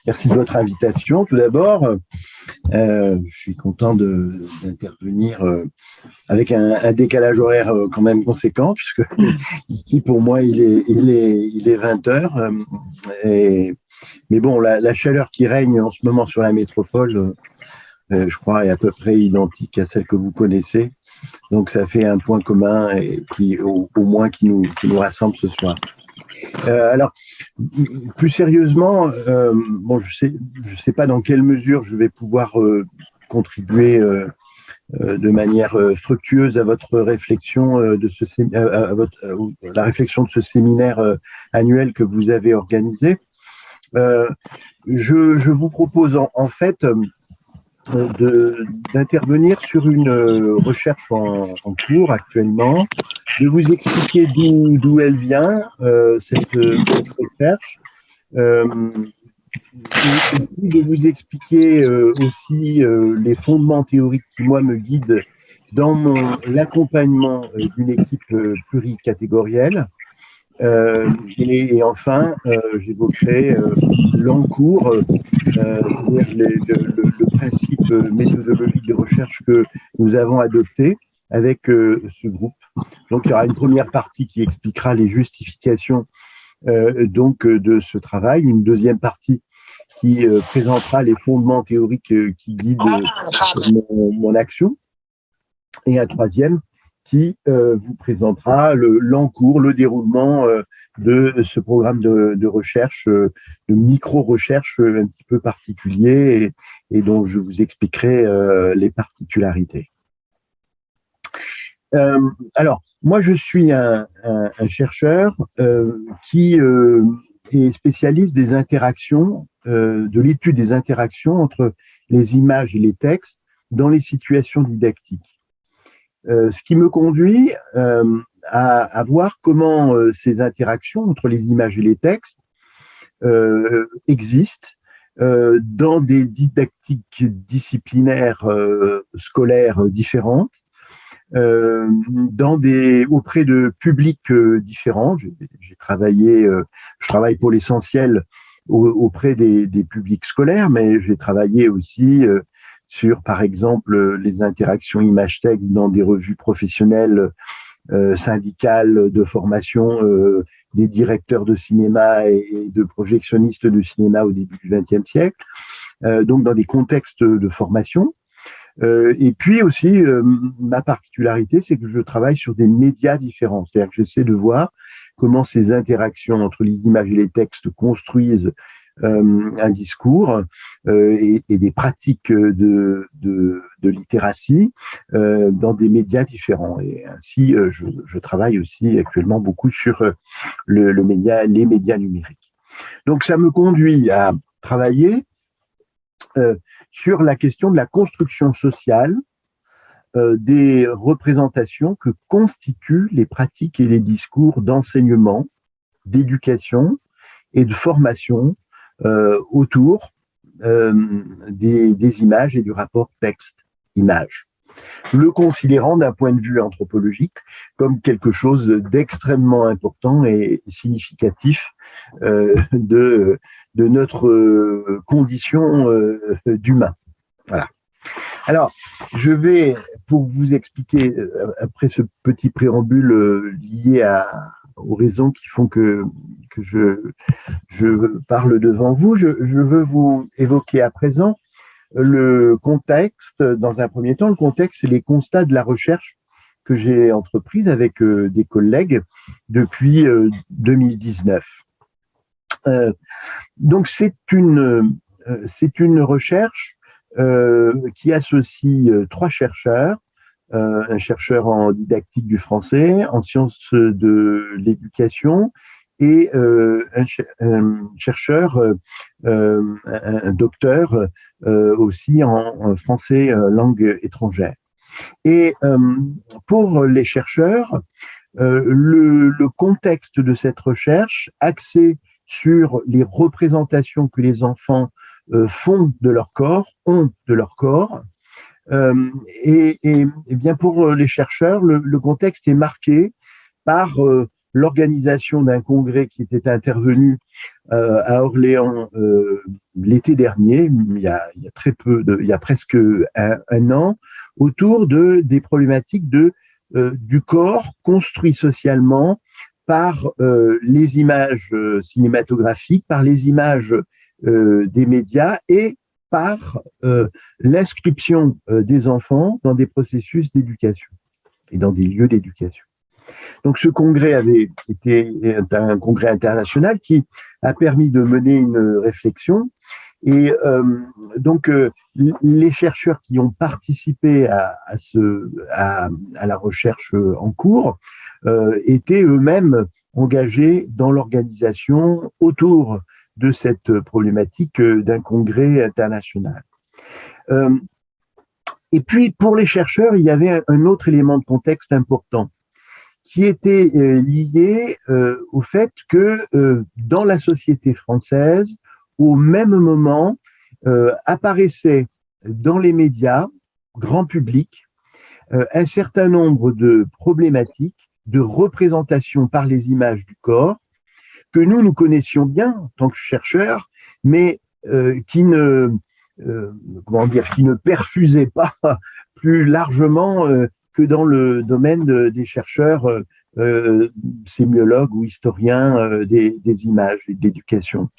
Merci de votre invitation. Tout d'abord, je suis content d'intervenir avec un décalage horaire quand même conséquent, puisque ici pour moi il est 20 heures. Mais bon, la chaleur qui règne en ce moment sur la métropole, je crois, est à peu près identique à celle que vous connaissez. Donc ça fait un point commun et au moins qui nous rassemble ce soir. Alors, plus sérieusement, bon, je sais pas dans quelle mesure je vais pouvoir contribuer de manière fructueuse à votre réflexion la réflexion de ce séminaire annuel que vous avez organisé. Je vous propose en fait d'intervenir sur une recherche en cours actuellement, de vous expliquer d'où elle vient, cette recherche, et de vous expliquer aussi les fondements théoriques qui, moi, me guident dans l'accompagnement d'une équipe pluricatégorielle. Et enfin, j'évoquerai l'encours, le principe méthodologique de recherche que nous avons adopté avec ce groupe. Donc, il y aura une première partie qui expliquera les justifications de ce travail, une deuxième partie qui présentera les fondements théoriques qui guident mon action, et un troisième qui vous présentera l'encours, le déroulement de ce programme de recherche, de micro-recherche un petit peu particulier et dont je vous expliquerai les particularités. Alors, moi, je suis un chercheur qui est spécialiste des interactions, de l'étude des interactions entre les images et les textes dans les situations didactiques. Ce qui me conduit à voir comment ces interactions entre les images et les textes existent dans des didactiques disciplinaires scolaires différentes, auprès de publics différents. Je travaille pour l'essentiel auprès des publics scolaires, mais j'ai travaillé aussi sur, par exemple, les interactions image-texte dans des revues professionnelles, syndicales de formation, des directeurs de cinéma et de projectionnistes de cinéma au début du XXe siècle, donc dans des contextes de formation. Et puis aussi, ma particularité, c'est que je travaille sur des médias différents. C'est-à-dire que j'essaie de voir comment ces interactions entre les images et les textes construisent un discours et des pratiques de littératie dans des médias différents. Et ainsi, je travaille aussi actuellement beaucoup sur les médias numériques. Donc, ça me conduit à travailler sur la question de la construction sociale des représentations que constituent les pratiques et les discours d'enseignement, d'éducation et de formation autour des images et du rapport texte-image, le considérant d'un point de vue anthropologique comme quelque chose d'extrêmement important et significatif de notre condition d'humain. Voilà. Alors, je vais, pour vous expliquer, après ce petit préambule lié aux raisons qui font que je parle devant vous, je veux vous évoquer à présent le contexte. Dans un premier temps, le contexte, c'est les constats de la recherche que j'ai entreprise avec des collègues depuis 2019. Donc, c'est une recherche qui associe trois chercheurs, un chercheur en didactique du français, en sciences de l'éducation, et un chercheur, un docteur aussi en français langue étrangère. Et pour les chercheurs, le contexte de cette recherche, axé sur les représentations que les enfants font de leur corps, ont de leur corps, et bien pour les chercheurs, le contexte est marqué par l'organisation d'un congrès qui était intervenu à Orléans l'été dernier, il y a très peu, il y a presque un an, autour des problématiques du corps construit socialement par les images cinématographiques, par les images des médias et par l'inscription des enfants dans des processus d'éducation et dans des lieux d'éducation. Donc ce congrès avait été un congrès international qui a permis de mener une réflexion et les chercheurs qui ont participé à la recherche en cours étaient eux-mêmes engagés dans l'organisation autour de cette problématique d'un congrès international. Et puis, pour les chercheurs, il y avait un autre élément de contexte important qui était lié au fait que dans la société française, au même moment, apparaissait dans les médias, grand public, un certain nombre de problématiques de représentation par les images du corps que nous connaissions bien en tant que chercheurs, mais qui ne perfusaient pas plus largement que dans le domaine des chercheurs sémiologues ou historiens des images et de l'éducation.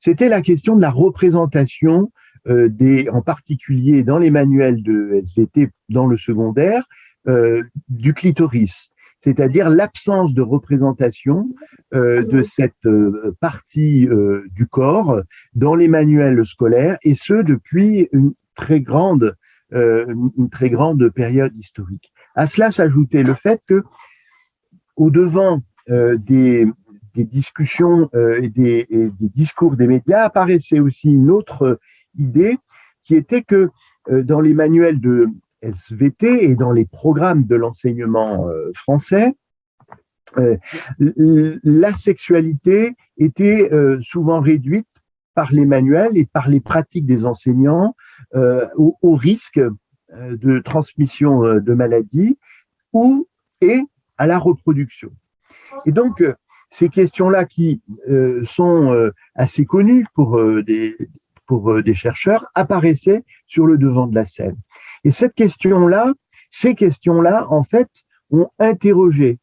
C'était la question de la représentation en particulier dans les manuels de SVT dans le secondaire, du clitoris, c'est-à-dire l'absence de représentation de cette partie du corps dans les manuels scolaires, et ce depuis une très grande période historique. À cela s'ajoutait le fait que, au devant des discussions et des discours des médias, apparaissait aussi une autre idée qui était que dans les manuels de SVT et dans les programmes de l'enseignement français, la sexualité était souvent réduite par les manuels et par les pratiques des enseignants au risque de transmission de maladies et à la reproduction. Et donc, ces questions-là qui sont assez connues pour des chercheurs apparaissaient sur le devant de la scène. Et ces questions-là, en fait, ont interrogé,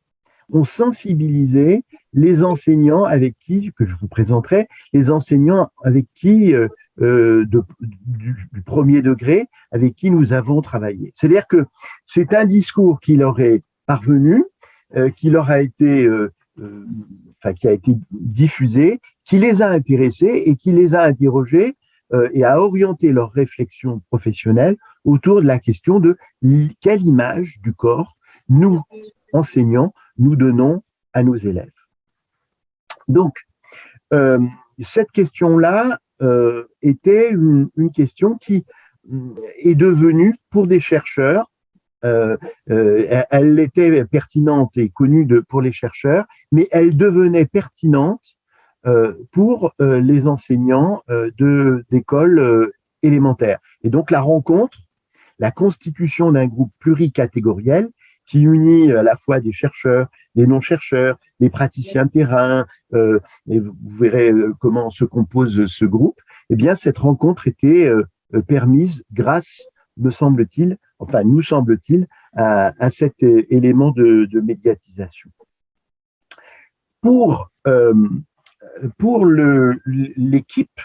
ont sensibilisé les enseignants avec qui, que je vous présenterai, les enseignants avec qui, du premier degré, avec qui nous avons travaillé. C'est-à-dire que c'est un discours qui leur est parvenu, qui leur a été, qui a été diffusé, qui les a intéressés et qui les a interrogés et a orienté leur réflexion professionnelle autour de la question de quelle image du corps nous, enseignants, nous donnons à nos élèves. Donc, cette question-là était une question qui est devenue, pour des chercheurs, elle était pertinente et connue pour les chercheurs, mais elle devenait pertinente pour les enseignants d'écoles élémentaires. Et donc, la constitution d'un groupe pluricatégoriel qui unit à la fois des chercheurs, des non-chercheurs, des praticiens de terrain, et vous verrez comment se compose ce groupe, eh bien, cette rencontre était permise grâce, nous semble-t-il, à cet élément de médiatisation. Pour l'équipe,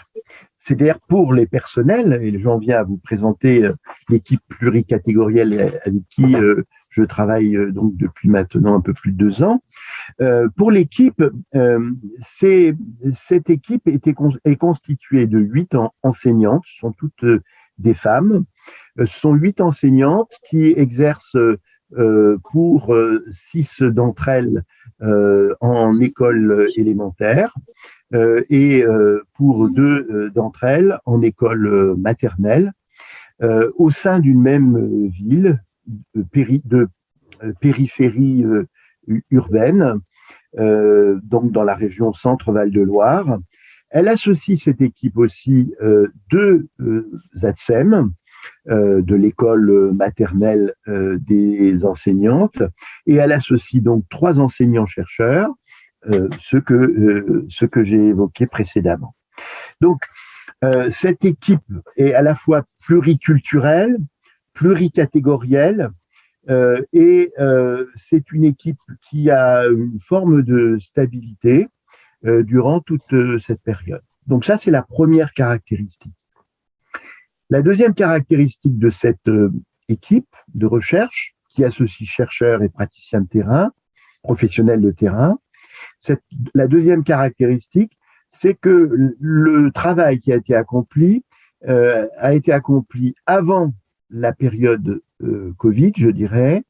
c'est-à-dire pour les personnels, et j'en viens à vous présenter l'équipe pluricatégorielle avec qui je travaille donc depuis maintenant un peu plus de 2 ans. Pour l'équipe, cette équipe est constituée de 8 enseignantes, ce sont toutes des femmes. Ce sont 8 enseignantes qui exercent pour 6 d'entre elles en école élémentaire et pour 2 d'entre elles en école maternelle au sein d'une même ville de périphérie urbaine, donc dans la région Centre-Val-de-Loire. Elle associe cette équipe aussi 2 ATSEM, de l'école maternelle des enseignantes, et elle associe donc 3 enseignants-chercheurs, ce que j'ai évoqué précédemment. Donc, Cette équipe est à la fois pluriculturelle, pluricatégorielle, et c'est une équipe qui a une forme de stabilité durant toute cette période. Donc ça, c'est la première caractéristique. La deuxième caractéristique de cette équipe de recherche, qui associe chercheurs et praticiens de terrain, professionnels de terrain, la deuxième caractéristique, c'est que le travail qui a été accompli avant la période Covid, je dirais,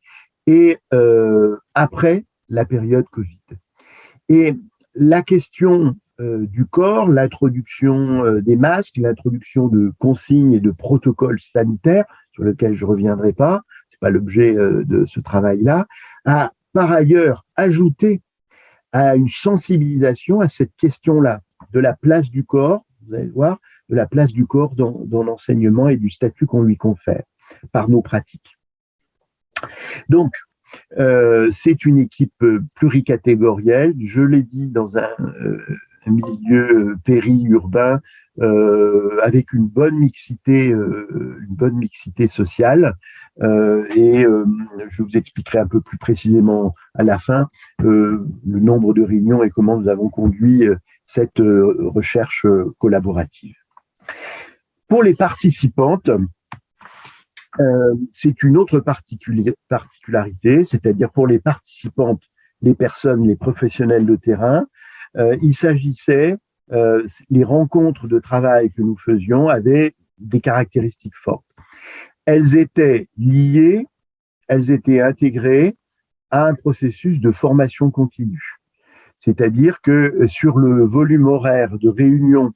et après la période Covid. Et la question du corps, l'introduction des masques, l'introduction de consignes et de protocoles sanitaires, sur lesquels je ne reviendrai pas, ce n'est pas l'objet de ce travail-là, a par ailleurs ajouté à une sensibilisation à cette question-là, de la place du corps, vous allez voir, de la place du corps dans l'enseignement et du statut qu'on lui confère par nos pratiques. Donc, c'est une équipe pluricatégorielle, je l'ai dit, dans un milieu périurbain, avec une bonne mixité sociale. Et je vous expliquerai un peu plus précisément à la fin le nombre de réunions et comment nous avons conduit cette recherche collaborative. Pour les participantes, c'est une autre particularité, c'est-à-dire pour les participantes, les personnes, les professionnels de terrain, il s'agissait, les rencontres de travail que nous faisions avaient des caractéristiques fortes. Elles étaient liées, elles étaient intégrées à un processus de formation continue. C'est-à-dire que sur le volume horaire de réunions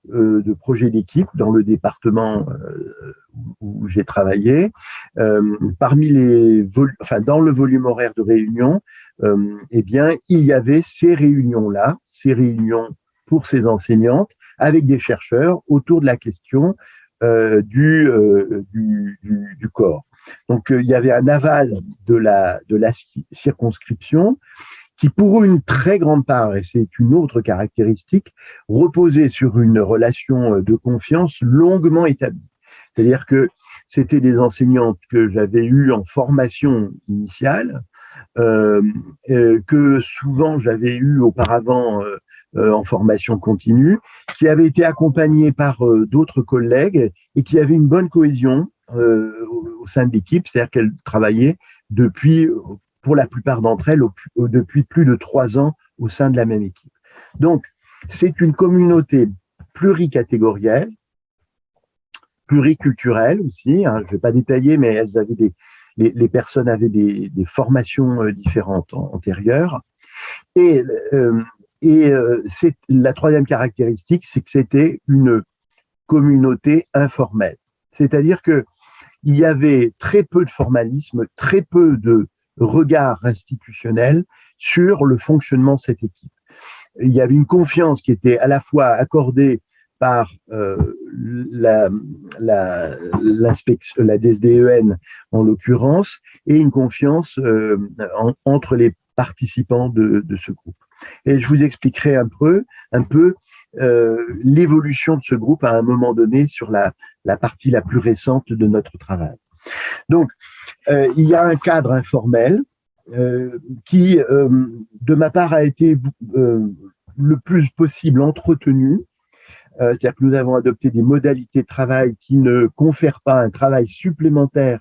de projets d'équipe dans le département où j'ai travaillé, dans le volume horaire de réunions, eh bien, il y avait ces réunions-là, ces réunions pour ces enseignantes, avec des chercheurs autour de la question du corps. Donc, il y avait un aval de la circonscription qui, pour une très grande part, et c'est une autre caractéristique, reposait sur une relation de confiance longuement établie. C'est-à-dire que c'était des enseignantes que j'avais eues en formation initiale, que souvent j'avais eues auparavant en formation continue, qui avaient été accompagnées par d'autres collègues et qui avaient une bonne cohésion au sein de l'équipe, c'est-à-dire qu'elles travaillaient depuis, pour la plupart d'entre elles, depuis plus de 3 ans au sein de la même équipe. Donc, c'est une communauté pluricatégorielle, pluriculturelle aussi, hein, je ne vais pas détailler, mais elles avaient les personnes avaient des formations différentes antérieures. Et c'est la troisième caractéristique, c'est que c'était une communauté informelle. C'est-à-dire que il y avait très peu de formalisme, très peu de regard institutionnel sur le fonctionnement de cette équipe. Il y avait une confiance qui était à la fois accordée par la DSDEN en l'occurrence, et une confiance entre les participants de ce groupe. Et je vous expliquerai un peu l'évolution de ce groupe à un moment donné sur la partie la plus récente de notre travail. Donc, il y a un cadre informel qui, de ma part, a été le plus possible entretenu. C'est-à-dire que nous avons adopté des modalités de travail qui ne confèrent pas un travail supplémentaire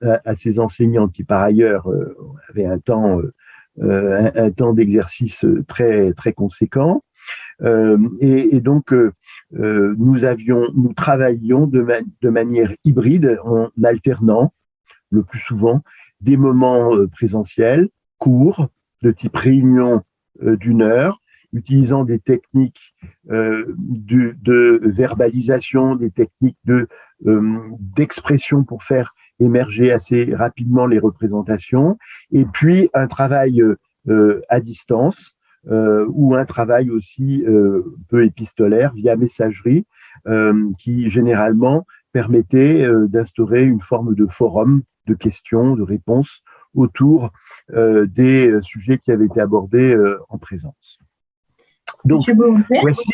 à ces enseignants qui, par ailleurs, avaient un temps d'exercice très, très conséquent. Et donc, nous travaillions de manière hybride en alternant le plus souvent des moments présentiels, courts, de type réunion d'1 heure, utilisant des techniques de verbalisation, des techniques d'expression pour faire émerger assez rapidement les représentations, et puis un travail à distance, ou un travail aussi peu épistolaire via messagerie, qui généralement permettait d'instaurer une forme de forum de questions, de réponses autour des sujets qui avaient été abordés en présence. Donc, voici.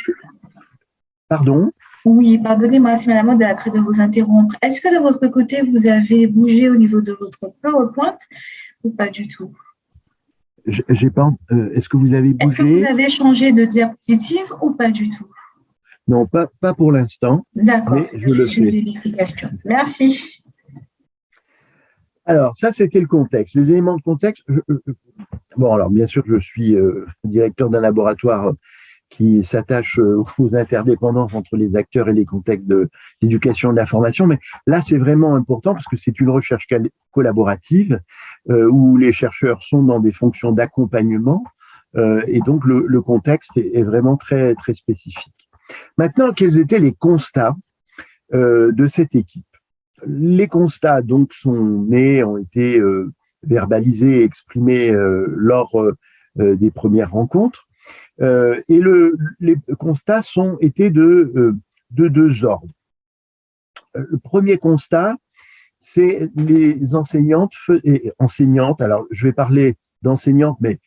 Pardon ? Oui, pardonnez-moi, c'est Madame Odacre de vous interrompre. Est-ce que de votre côté, vous avez bougé au niveau de votre PowerPoint ou pas du tout? J'ai pas. Est-ce que vous avez Est-ce que vous bougé? avez changé de diapositive ou pas du tout? Non, pas pour l'instant, D'accord, mais je c'était le juste une fais. vérification. Merci. Alors, ça, c'était le contexte. Les éléments de contexte. Bon, alors, bien sûr, je suis directeur d'un laboratoire qui s'attache aux interdépendances entre les acteurs et les contextes de l'éducation et de la formation. Mais là, c'est vraiment important parce que c'est une recherche collaborative où les chercheurs sont dans des fonctions d'accompagnement et donc le contexte est vraiment très, très spécifique. Maintenant, quels étaient les constats de cette équipe? Les constats donc sont nés, ont été verbalisés, exprimés lors des premières rencontres. Et les constats étaient de deux ordres. Le premier constat, c'est les enseignantes. Alors, je vais parler d'enseignantes, mais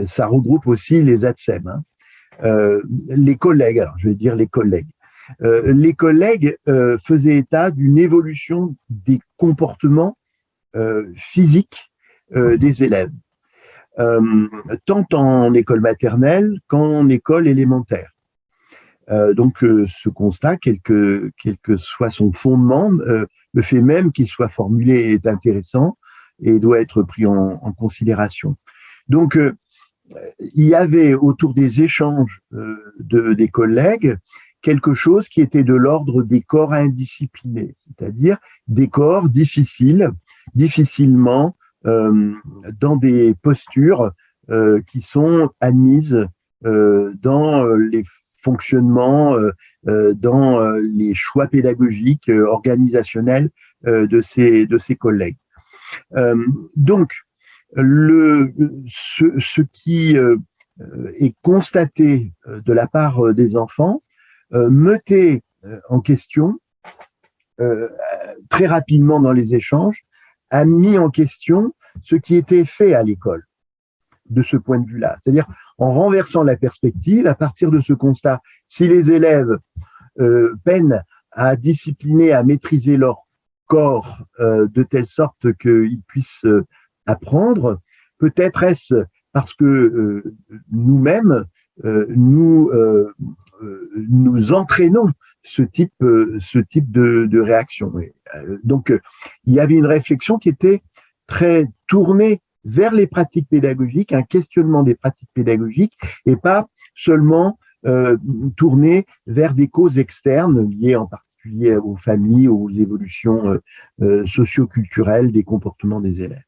ça regroupe aussi les ATSEM. Hein. Les collègues, alors je vais dire les collègues. Les collègues faisaient état d'une évolution des comportements physiques des élèves, tant en école maternelle qu'en école élémentaire. Donc, ce constat, quel que soit son fondement, le fait même qu'il soit formulé est intéressant et doit être pris en considération. Donc, il y avait autour des échanges des collègues quelque chose qui était de l'ordre des corps indisciplinés, c'est-à-dire des corps difficilement dans des postures qui sont admises dans les fonctionnements, dans les choix pédagogiques, organisationnels de ces collègues. Donc, ce qui est constaté de la part des enfants mettait en question très rapidement dans les échanges, a mis en question ce qui était fait à l'école de ce point de vue-là. C'est-à-dire en renversant la perspective, à partir de ce constat, si les élèves peinent à discipliner, à maîtriser leur corps de telle sorte qu'ils puissent apprendre, peut-être est-ce parce que nous-mêmes, nous entraînons ce type de réaction. Donc, il y avait une réflexion qui était très tournée vers les pratiques pédagogiques, un questionnement des pratiques pédagogiques, et pas seulement tournée vers des causes externes liées en particulier aux familles, aux évolutions socio-culturelles des comportements des élèves.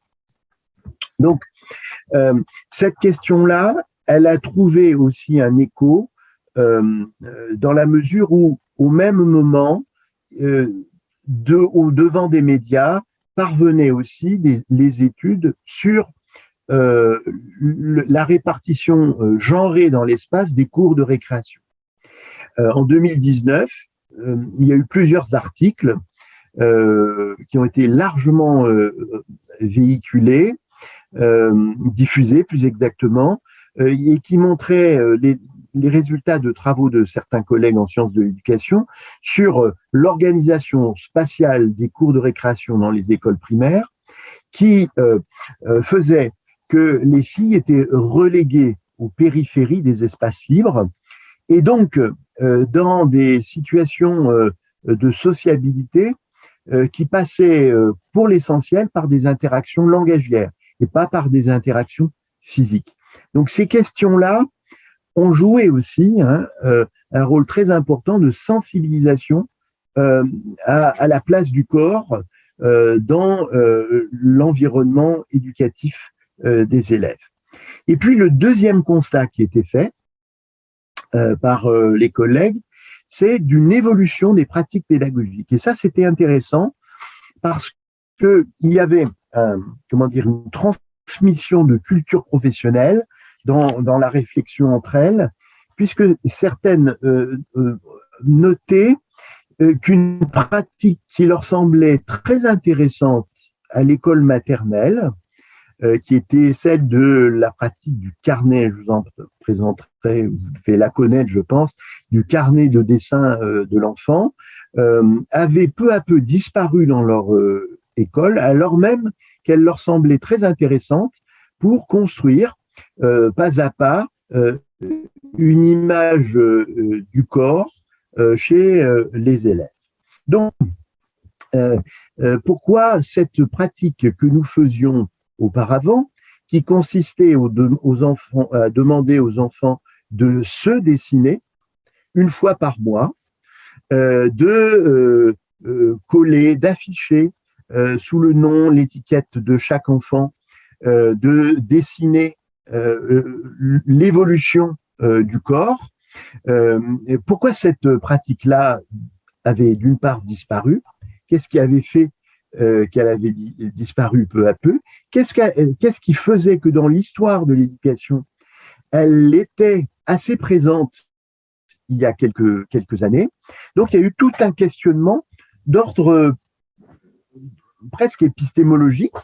Donc, cette question-là, elle a trouvé aussi un écho dans la mesure où, au même moment, au devant des médias, parvenaient aussi les études sur la répartition genrée dans l'espace des cours de récréation. En 2019, il y a eu plusieurs articles qui ont été largement véhiculés, diffusés plus exactement, et qui montraient les résultats de travaux de certains collègues en sciences de l'éducation sur l'organisation spatiale des cours de récréation dans les écoles primaires, qui faisait que les filles étaient reléguées aux périphéries des espaces libres et donc dans des situations de sociabilité qui passaient pour l'essentiel par des interactions langagières et pas par des interactions physiques. Donc ces questions-là ont joué aussi un rôle très important de sensibilisation à la place du corps dans l'environnement éducatif des élèves. Et puis le deuxième constat qui était fait par les collègues, c'est d'une évolution des pratiques pédagogiques. Et ça, c'était intéressant parce qu'il y avait une transmission de culture professionnelle dans la réflexion entre elles, puisque certaines notaient qu'une pratique qui leur semblait très intéressante à l'école maternelle qui était celle de la pratique du carnet. Je vous en présenterai, vous devez la connaître, je pense, du carnet de dessin de l'enfant, avait peu à peu disparu dans leur école, alors même qu'elle leur semblait très intéressante pour construire pas à pas une image du corps chez les élèves. Donc, pourquoi cette pratique que nous faisions auparavant, qui consistait à demander aux enfants de se dessiner une fois par mois, de coller, d'afficher sous le nom, l'étiquette de chaque enfant, de dessiner l'évolution du corps. Pourquoi cette pratique-là avait d'une part disparu? Qu'est-ce qui avait fait qu'elle avait disparu peu à peu? Qu'est-ce qui faisait que dans l'histoire de l'éducation, elle était assez présente il y a quelques années? Donc, il y a eu tout un questionnement d'ordre presque épistémologique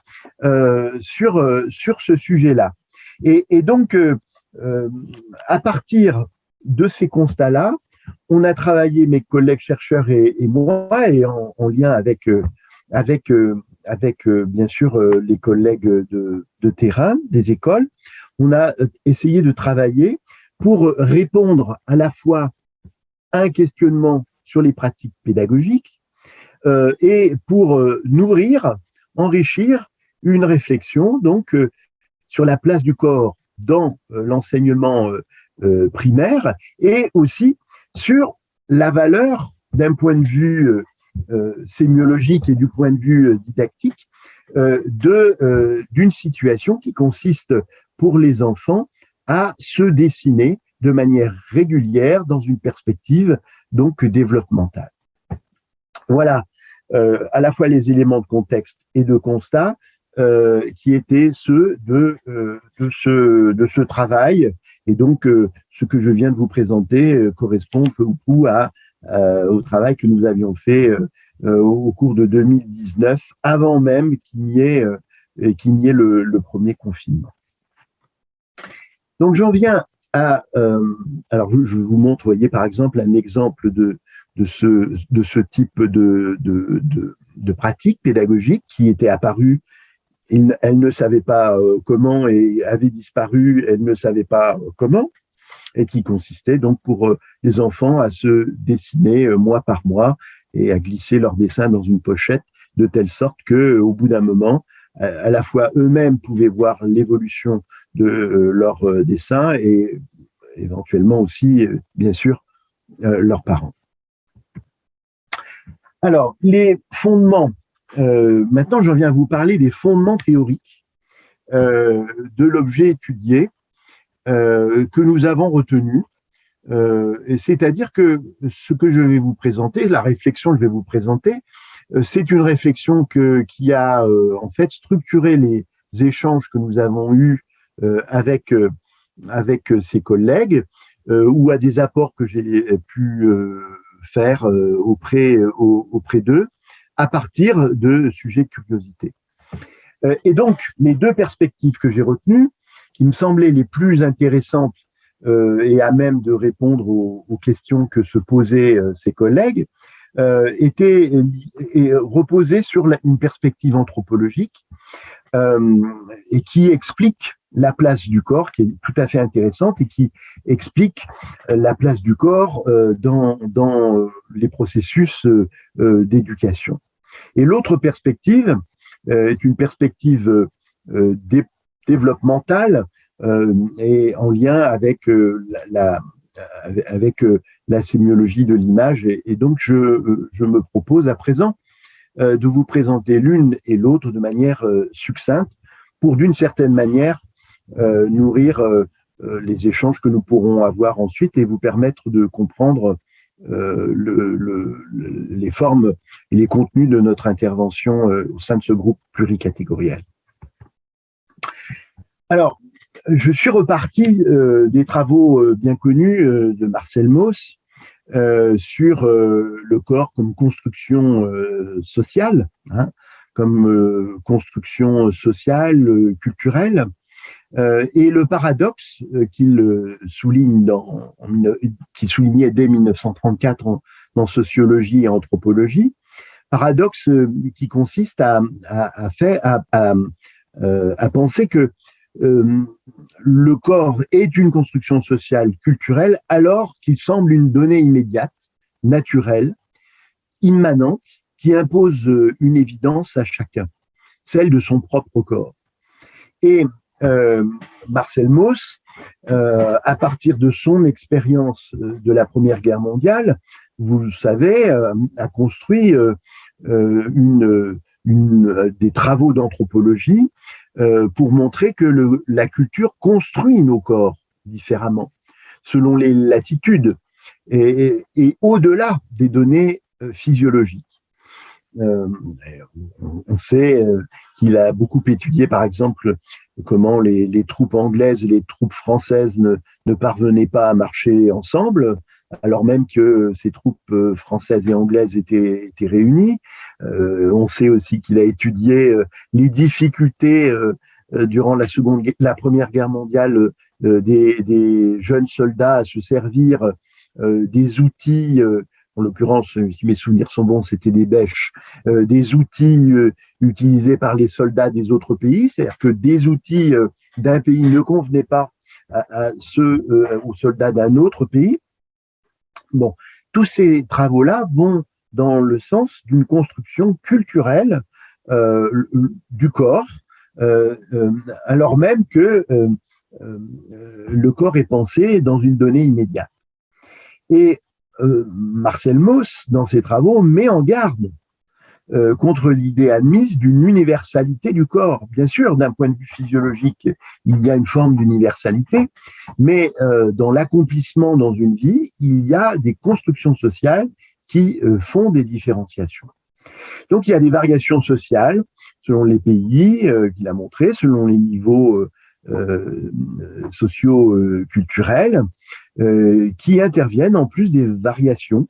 sur ce sujet-là. Et donc, à partir de ces constats-là, on a travaillé, mes collègues chercheurs et moi, et en lien avec bien sûr les collègues de terrain, des écoles, on a essayé de travailler pour répondre à la fois à un questionnement sur les pratiques pédagogiques et pour nourrir, enrichir une réflexion donc sur la place du corps dans l'enseignement primaire et aussi sur la valeur d'un point de vue sémiologique et du point de vue didactique d'une situation qui consiste pour les enfants à se dessiner de manière régulière dans une perspective donc développementale. Voilà à la fois les éléments de contexte et de constat qui étaient ceux de ce travail. Et donc, ce que je viens de vous présenter correspond peu ou prou au travail que nous avions fait au cours de 2019, avant même qu'il n'y ait le premier confinement. Donc, j'en viens à... alors, je vous montre, vous voyez, par exemple, un exemple de ce type de pratique pédagogique qui était apparue. Elle ne savait pas comment et avait disparu, elle ne savait pas comment, et qui consistait donc pour les enfants à se dessiner mois par mois et à glisser leur dessin dans une pochette de telle sorte qu'au bout d'un moment, à la fois eux-mêmes pouvaient voir l'évolution de leur dessin et éventuellement aussi, bien sûr, leurs parents. Alors, les fondements. Maintenant, j'en viens à vous parler des fondements théoriques de l'objet étudié que nous avons retenu. C'est-à-dire que ce que je vais vous présenter, la réflexion que je vais vous présenter, c'est une réflexion qui a en fait structuré les échanges que nous avons eus avec ses collègues ou à des apports que j'ai pu faire auprès d'eux à partir de sujets de curiosité. Et donc, les deux perspectives que j'ai retenues, qui me semblaient les plus intéressantes et à même de répondre aux questions que se posaient ses collègues, reposaient sur une perspective anthropologique et qui explique la place du corps, qui est tout à fait intéressante et qui explique la place du corps dans les processus d'éducation. Et l'autre perspective est une perspective développementale et en lien avec la sémiologie de l'image. Et donc, je me propose à présent de vous présenter l'une et l'autre de manière succincte pour, d'une certaine manière, nourrir les échanges que nous pourrons avoir ensuite et vous permettre de comprendre les formes et les contenus de notre intervention au sein de ce groupe pluricatégoriel. Alors, je suis reparti des travaux bien connus de Marcel Mauss sur le corps comme construction sociale, hein, comme construction sociale, culturelle. Et le paradoxe qu'il qu'il soulignait dès 1934 en sociologie et anthropologie, paradoxe qui consiste à penser que le corps est une construction sociale culturelle alors qu'il semble une donnée immédiate, naturelle, immanente, qui impose une évidence à chacun, celle de son propre corps. Et Marcel Mauss, à partir de son expérience de la Première Guerre mondiale, vous le savez, a construit des travaux d'anthropologie pour montrer que la culture construit nos corps différemment, selon les latitudes et au-delà des données physiologiques. On sait qu'il a beaucoup étudié, par exemple, comment les troupes anglaises et les troupes françaises ne parvenaient pas à marcher ensemble, alors même que ces troupes françaises et anglaises étaient réunies. On sait aussi qu'il a étudié les difficultés durant la Première Guerre mondiale des jeunes soldats à se servir des outils, en l'occurrence, si mes souvenirs sont bons, c'était des bêches, des outils utilisés par les soldats des autres pays, c'est-à-dire que des outils d'un pays ne convenaient pas à ceux aux soldats d'un autre pays. Bon, tous ces travaux-là vont dans le sens d'une construction culturelle du corps, alors même que le corps est pensé dans une donnée immédiate. Et Marcel Mauss, dans ses travaux, met en garde contre l'idée admise d'une universalité du corps. Bien sûr, d'un point de vue physiologique, il y a une forme d'universalité, mais dans l'accomplissement dans une vie, il y a des constructions sociales qui font des différenciations. Donc, il y a des variations sociales selon les pays qu'il a montré, selon les niveaux socio-culturels, qui interviennent en plus des variations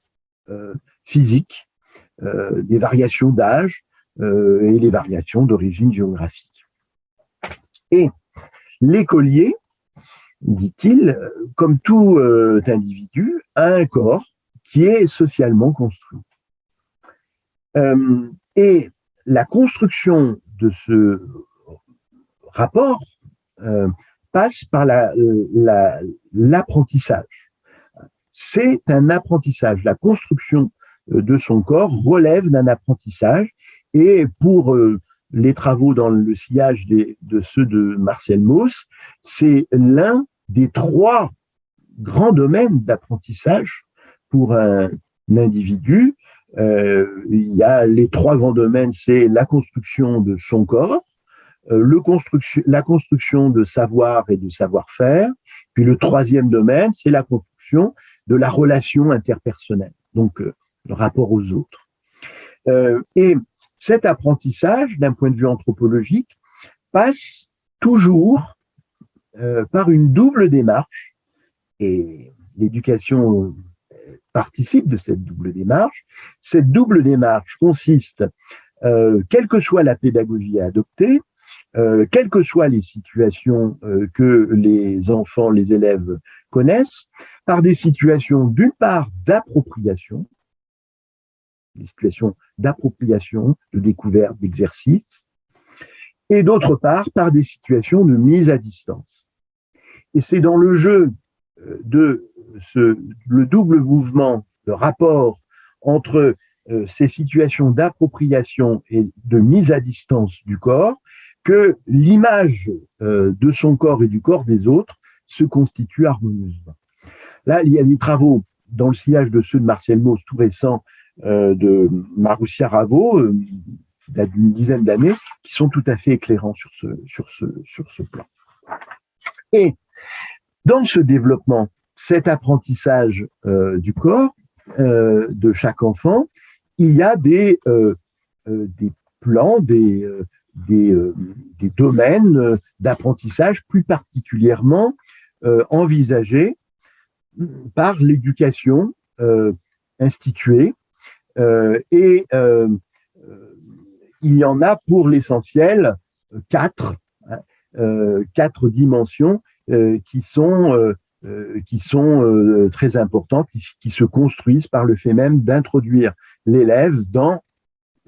physiques, des variations d'âge et les variations d'origine géographique. Et l'écolier, dit-il, comme tout individu, a un corps qui est socialement construit. Et la construction de ce rapport passe par l'apprentissage. C'est un apprentissage. La construction de son corps relève d'un apprentissage. Et pour les travaux dans le sillage de ceux de Marcel Mauss, c'est l'un des 3 grands domaines d'apprentissage pour un individu. Il y a les 3 grands domaines, c'est la construction de son corps, la construction de savoir et de savoir-faire, puis le 3e domaine, c'est la construction de la relation interpersonnelle, donc le rapport aux autres. Et cet apprentissage, d'un point de vue anthropologique, passe toujours par une double démarche, et l'éducation participe de cette double démarche. Cette double démarche consiste, quelle que soit la pédagogie à adopter, quelles que soient les situations que les enfants, les élèves connaissent, par des situations d'une part d'appropriation, des situations d'appropriation, de découverte, d'exercice, et d'autre part par des situations de mise à distance. Et c'est dans le jeu de le double mouvement, le rapport entre ces situations d'appropriation et de mise à distance du corps que l'image de son corps et du corps des autres se constitue harmonieusement. Là, il y a des travaux dans le sillage de ceux de Marcel Mauss tout récents, de Marussia Ravo, d'une dizaine d'années, qui sont tout à fait éclairants sur ce plan. Et dans ce développement, cet apprentissage du corps de chaque enfant, il y a des plans, des domaines d'apprentissage plus particulièrement envisagés par l'éducation instituée. Et il y en a pour l'essentiel quatre, quatre dimensions qui sont très importantes, qui se construisent par le fait même d'introduire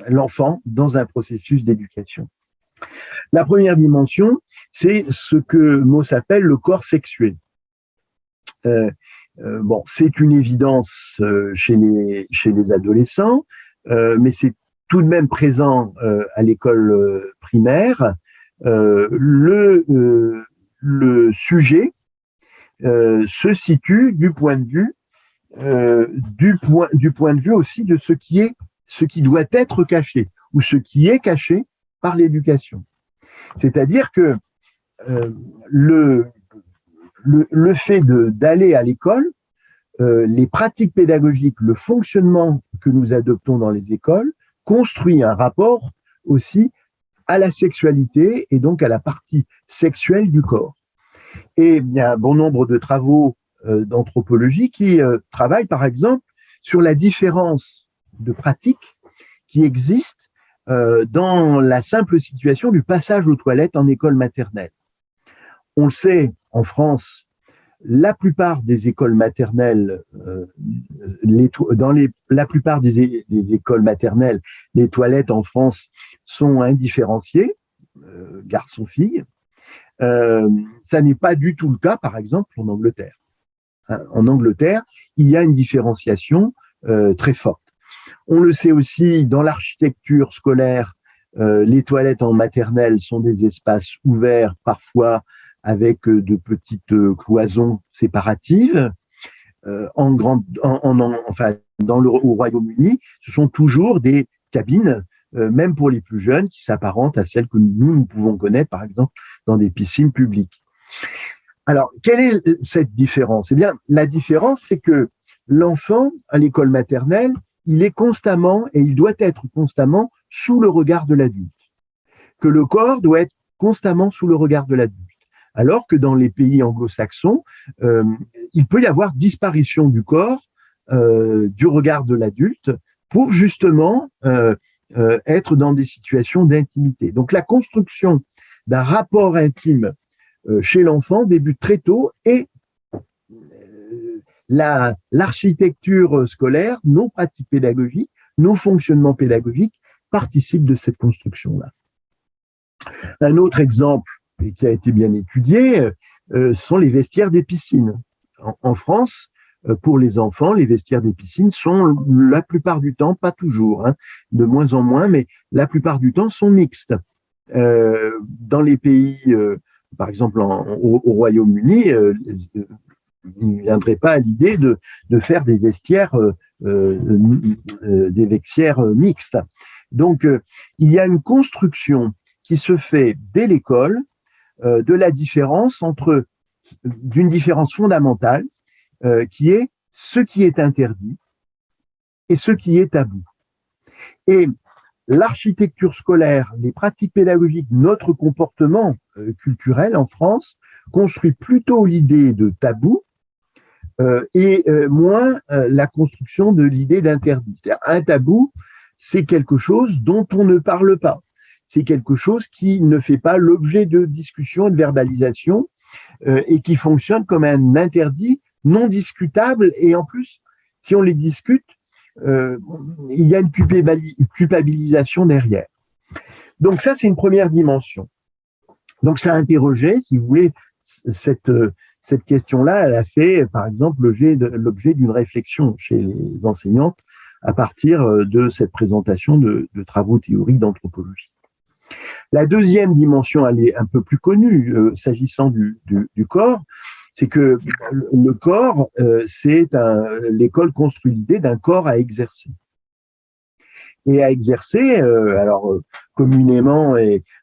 l'enfant dans un processus d'éducation. La première dimension, c'est ce que Mauss appelle le corps sexué. C'est une évidence chez les adolescents, mais c'est tout de même présent à l'école primaire. Le sujet se situe du point de vue aussi de ce qui doit être caché ou ce qui est caché par l'éducation. C'est-à-dire que le fait d'aller à l'école, les pratiques pédagogiques, le fonctionnement que nous adoptons dans les écoles construit un rapport aussi à la sexualité et donc à la partie sexuelle du corps. Et il y a un bon nombre de travaux d'anthropologie qui travaillent par exemple sur la différence de pratiques qui existent dans la simple situation du passage aux toilettes en école maternelle. On le sait, en France, la plupart des écoles maternelles, la plupart des écoles maternelles, les toilettes en France sont indifférenciées, garçons-filles. Ça n'est pas du tout le cas, par exemple, en Angleterre. En Angleterre, il y a une différenciation très forte. On le sait aussi, dans l'architecture scolaire, les toilettes en maternelle sont des espaces ouverts, parfois avec de petites cloisons séparatives. Au Royaume-Uni, ce sont toujours des cabines, même pour les plus jeunes, qui s'apparentent à celles que nous pouvons connaître, par exemple, dans des piscines publiques. Alors, quelle est cette différence? Eh bien, la différence, c'est que l'enfant, à l'école maternelle, il est constamment, et il doit être constamment, sous le regard de l'adulte. Que le corps doit être constamment sous le regard de l'adulte. Alors que dans les pays anglo-saxons, il peut y avoir disparition du corps, du regard de l'adulte, pour justement être dans des situations d'intimité. Donc la construction d'un rapport intime chez l'enfant débute très tôt et l'architecture scolaire, nos pratiques pédagogiques, nos fonctionnements pédagogiques participent de cette construction-là. Un autre exemple qui a été bien étudié sont les vestiaires des piscines. En France, pour les enfants, les vestiaires des piscines sont la plupart du temps, pas toujours, de moins en moins, mais la plupart du temps sont mixtes. Dans les pays, par exemple au Royaume-Uni, il ne viendrait pas à l'idée de faire des vestiaires mixtes. Donc, il y a une construction qui se fait dès l'école de la différence d'une différence fondamentale qui est ce qui est interdit et ce qui est tabou. Et l'architecture scolaire, les pratiques pédagogiques, notre comportement culturel en France construit plutôt l'idée de tabou et moins la construction de l'idée d'interdit. C'est-à-dire, un tabou, c'est quelque chose dont on ne parle pas. C'est quelque chose qui ne fait pas l'objet de discussion et de verbalisation et qui fonctionne comme un interdit non discutable. Et en plus, si on les discute, il y a une culpabilisation derrière. Donc ça, c'est une première dimension. Donc ça a interrogé, si vous voulez, cette question-là, elle a fait, par exemple, l'objet d'une réflexion chez les enseignantes à partir de cette présentation de travaux théoriques d'anthropologie. La deuxième dimension, elle est un peu plus connue, s'agissant du corps, c'est que le corps, l'école construit l'idée d'un corps à exercer. Et à exercer, communément,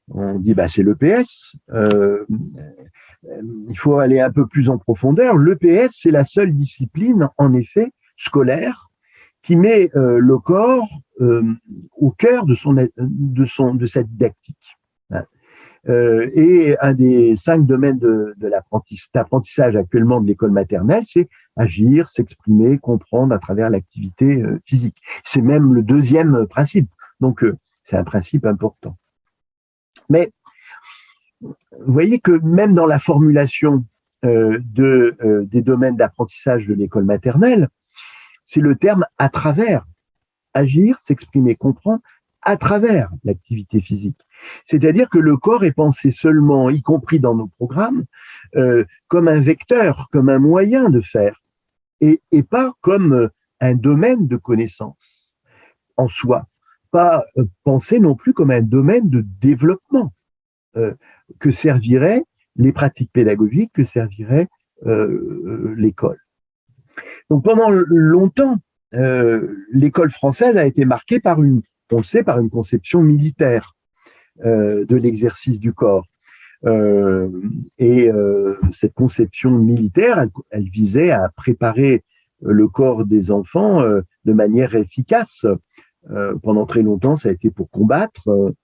on dit c'est l'EPS. Il faut aller un peu plus en profondeur. L'EPS, c'est la seule discipline, en effet, scolaire, qui met le corps au cœur de sa didactique. Et un des 5 domaines d'apprentissage actuellement de l'école maternelle, c'est agir, s'exprimer, comprendre à travers l'activité physique. C'est même le deuxième principe. Donc, C'est un principe important. Mais vous voyez que même dans la formulation des domaines d'apprentissage de l'école maternelle, c'est le terme à travers. Agir, s'exprimer, comprendre à travers l'activité physique. C'est-à-dire que le corps est pensé seulement, y compris dans nos programmes, comme un vecteur, comme un moyen de faire, et pas comme un domaine de connaissance en soi. Pas pensé non plus comme un domaine de développement que serviraient les pratiques pédagogiques, que servirait l'école. Donc pendant longtemps, l'école française a été marquée par on le sait, par une conception militaire de l'exercice du corps. Cette conception militaire, elle visait à préparer le corps des enfants de manière efficace. Pendant très longtemps, ça a été pour combattre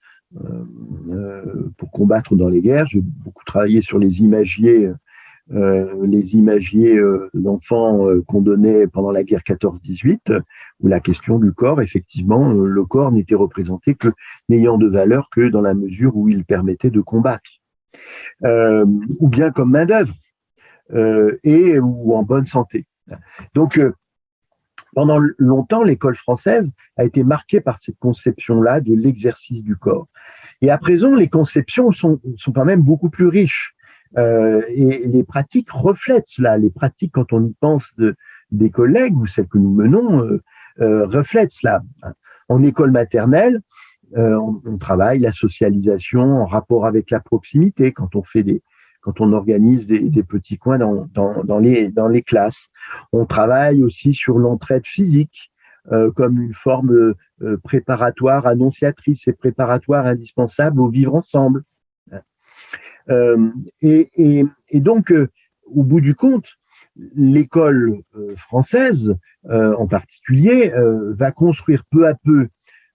dans les guerres. J'ai beaucoup travaillé sur les imagiers d'enfants qu'on donnait pendant la guerre 14-18, où la question du corps, effectivement, le corps n'était représenté que n'ayant de valeur que dans la mesure où il permettait de combattre, ou bien comme main-d'œuvre, ou en bonne santé. Donc, pendant longtemps, l'école française a été marquée par cette conception-là de l'exercice du corps. Et à présent, les conceptions sont quand même beaucoup plus riches. Et les pratiques reflètent cela. Les pratiques, quand on y pense des collègues ou celles que nous menons, reflètent cela. En école maternelle, on travaille la socialisation en rapport avec la proximité quand on organise des petits coins dans les classes. On travaille aussi sur l'entraide physique comme une forme préparatoire, annonciatrice et préparatoire indispensable au vivre ensemble. Et donc, au bout du compte, l'école française, en particulier, va construire peu à peu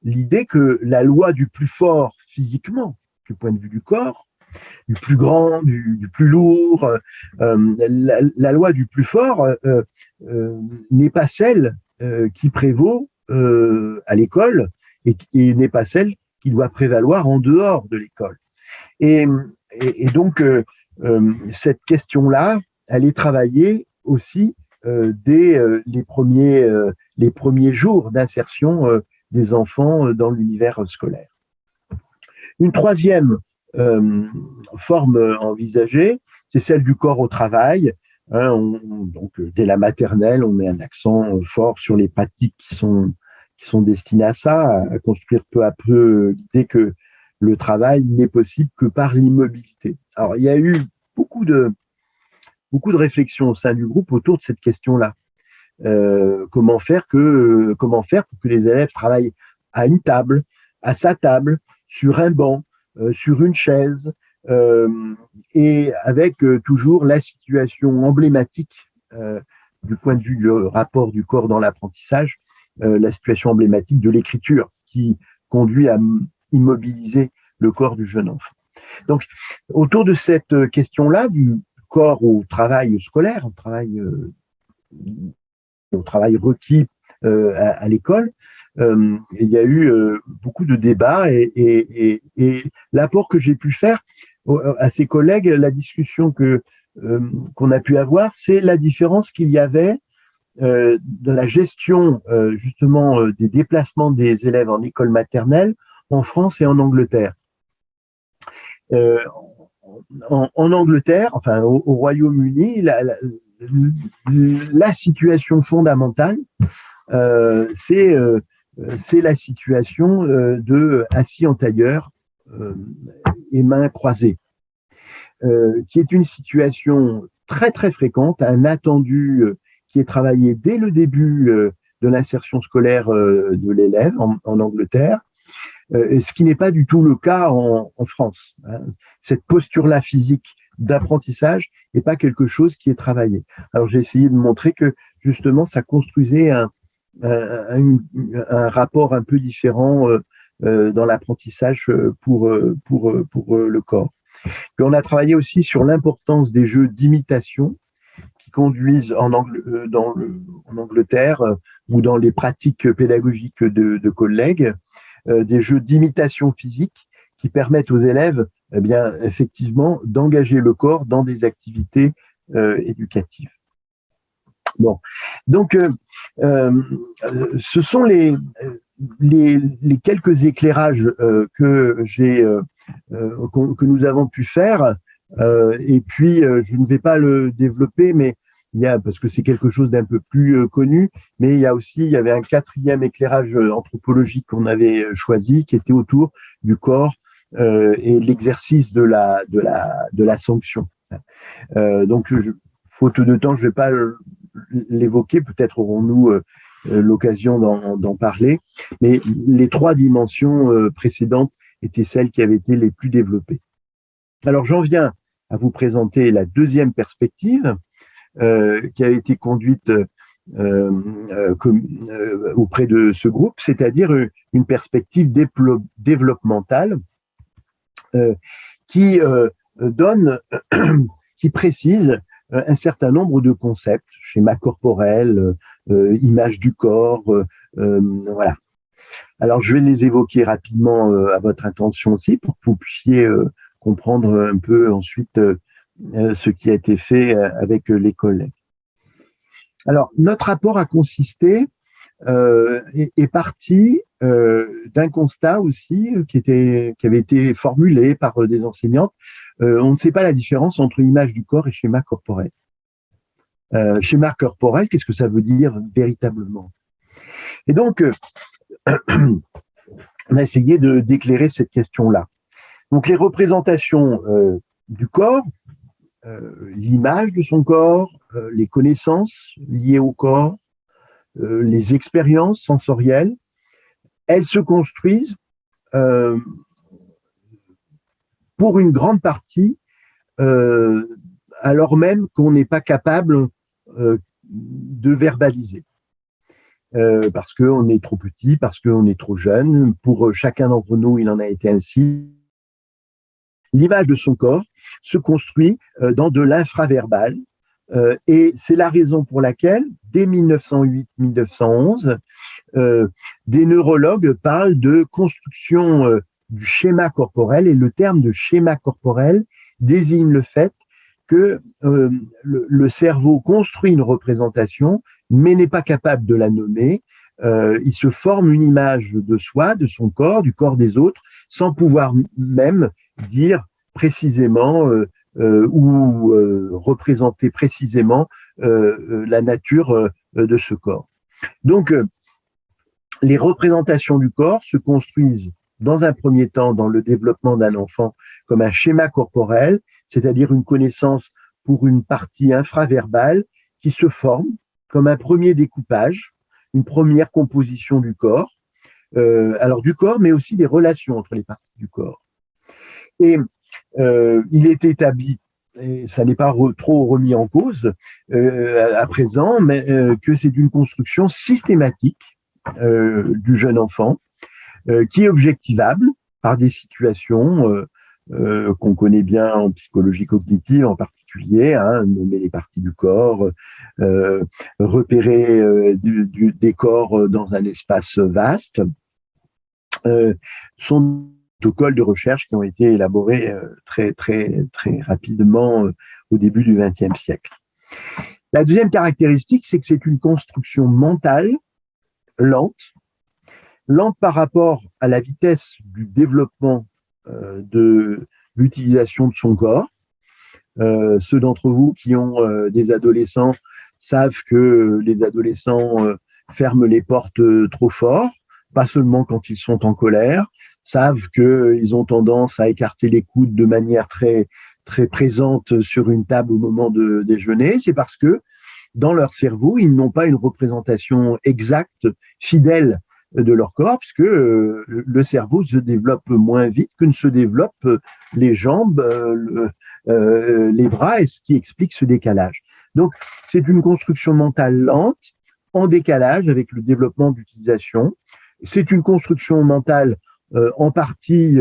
l'idée que la loi du plus fort physiquement, du point de vue du corps, du plus grand, du plus lourd, la loi du plus fort n'est pas celle qui prévaut à l'école et n'est pas celle qui doit prévaloir en dehors de l'école. Et donc, cette question-là, elle est travaillée aussi dès les premiers jours d'insertion des enfants dans l'univers scolaire. Une troisième forme envisagée, c'est celle du corps au travail. Donc, dès la maternelle, on met un accent fort sur les pratiques qui sont destinées à ça, à construire peu à peu l'idée que le travail n'est possible que par l'immobilité. Alors, il y a eu beaucoup de réflexions au sein du groupe autour de cette question-là. Comment faire pour que les élèves travaillent à une table, à sa table, sur un banc, sur une chaise, et avec toujours la situation emblématique du point de vue du rapport du corps dans l'apprentissage, la situation emblématique de l'écriture qui conduit à immobiliser le corps du jeune enfant. Donc, autour de cette question-là, du corps au travail scolaire, au travail requis à l'école, il y a eu beaucoup de débats et l'apport que j'ai pu faire à ces collègues, la discussion qu'on a pu avoir, c'est la différence qu'il y avait de la gestion justement des déplacements des élèves en école maternelle en France et en Angleterre. En Angleterre, enfin au Royaume-Uni, la situation fondamentale, c'est la situation de assis en tailleur et mains croisées, qui est une situation très très fréquente, un attendu qui est travaillé dès le début de l'insertion scolaire de l'élève en Angleterre, ce qui n'est pas du tout le cas en France. Cette posture-là physique d'apprentissage n'est pas quelque chose qui est travaillé. Alors j'ai essayé de montrer que justement ça construisait un rapport un peu différent dans l'apprentissage pour le corps. Puis on a travaillé aussi sur l'importance des jeux d'imitation qui conduisent en Angleterre ou dans les pratiques pédagogiques de collègues des jeux d'imitation physique qui permettent aux élèves, eh bien, effectivement, d'engager le corps dans des activités éducatives. Bon, donc, ce sont les quelques éclairages que nous avons pu faire. Et puis, je ne vais pas le développer, mais parce que c'est quelque chose d'un peu plus connu, mais il y avait un quatrième éclairage anthropologique qu'on avait choisi, qui était autour du corps et l'exercice de la sanction. Donc, faute de temps, je ne vais pas l'évoquer, peut-être aurons-nous l'occasion d'en parler, mais les trois dimensions précédentes étaient celles qui avaient été les plus développées. Alors, j'en viens à vous présenter la deuxième perspective qui a été conduite auprès de ce groupe, c'est-à-dire une perspective développementale qui précise un certain nombre de concepts, schéma corporel, image du corps, voilà. Alors, je vais les évoquer rapidement à votre intention aussi pour que vous puissiez comprendre un peu ensuite ce qui a été fait avec les collègues. Alors, notre rapport a consisté est parti d'un constat aussi qui avait été formulé par des enseignantes. On ne sait pas la différence entre image du corps et schéma corporel. Schéma corporel, qu'est-ce que ça veut dire véritablement? Et donc, on a essayé d'éclairer cette question-là. Donc, les représentations du corps, l'image de son corps, les connaissances liées au corps, les expériences sensorielles, elles se construisent pour une grande partie alors même qu'on n'est pas capable de verbaliser. Parce qu'on est trop petit, parce qu'on est trop jeune. Pour chacun d'entre nous, il en a été ainsi. L'image de son corps se construit dans de l'infraverbal. Et c'est la raison pour laquelle, dès 1908-1911, des neurologues parlent de construction du schéma corporel, et le terme de schéma corporel désigne le fait que le cerveau construit une représentation, mais n'est pas capable de la nommer. Il se forme une image de soi, de son corps, du corps des autres, sans pouvoir même dire précisément ou représenter précisément la nature de ce corps. Donc, les représentations du corps se construisent dans un premier temps dans le développement d'un enfant comme un schéma corporel, c'est-à-dire une connaissance pour une partie infraverbale qui se forme comme un premier découpage, une première composition du corps, alors du corps, mais aussi des relations entre les parties du corps. Et il est établi, et ça n'est pas trop remis en cause à présent, mais que c'est une construction systématique du jeune enfant qui est objectivable par des situations qu'on connaît bien en psychologie cognitive en particulier, nommer les parties du corps, repérer des corps dans un espace vaste, sont protocoles de recherche qui ont été élaborés très rapidement au début du XXe siècle. La deuxième caractéristique, c'est que c'est une construction mentale lente par rapport à la vitesse du développement de l'utilisation de son corps. Ceux d'entre vous qui ont des adolescents savent que les adolescents ferment les portes trop fort, pas seulement quand ils sont en colère, savent qu'ils ont tendance à écarter les coudes de manière très présente sur une table au moment de déjeuner. C'est parce que dans leur cerveau, ils n'ont pas une représentation exacte, fidèle de leur corps, puisque le cerveau se développe moins vite que ne se développent les jambes, les bras, et ce qui explique ce décalage. Donc, c'est une construction mentale lente, en décalage avec le développement d'utilisation. C'est une construction mentale en partie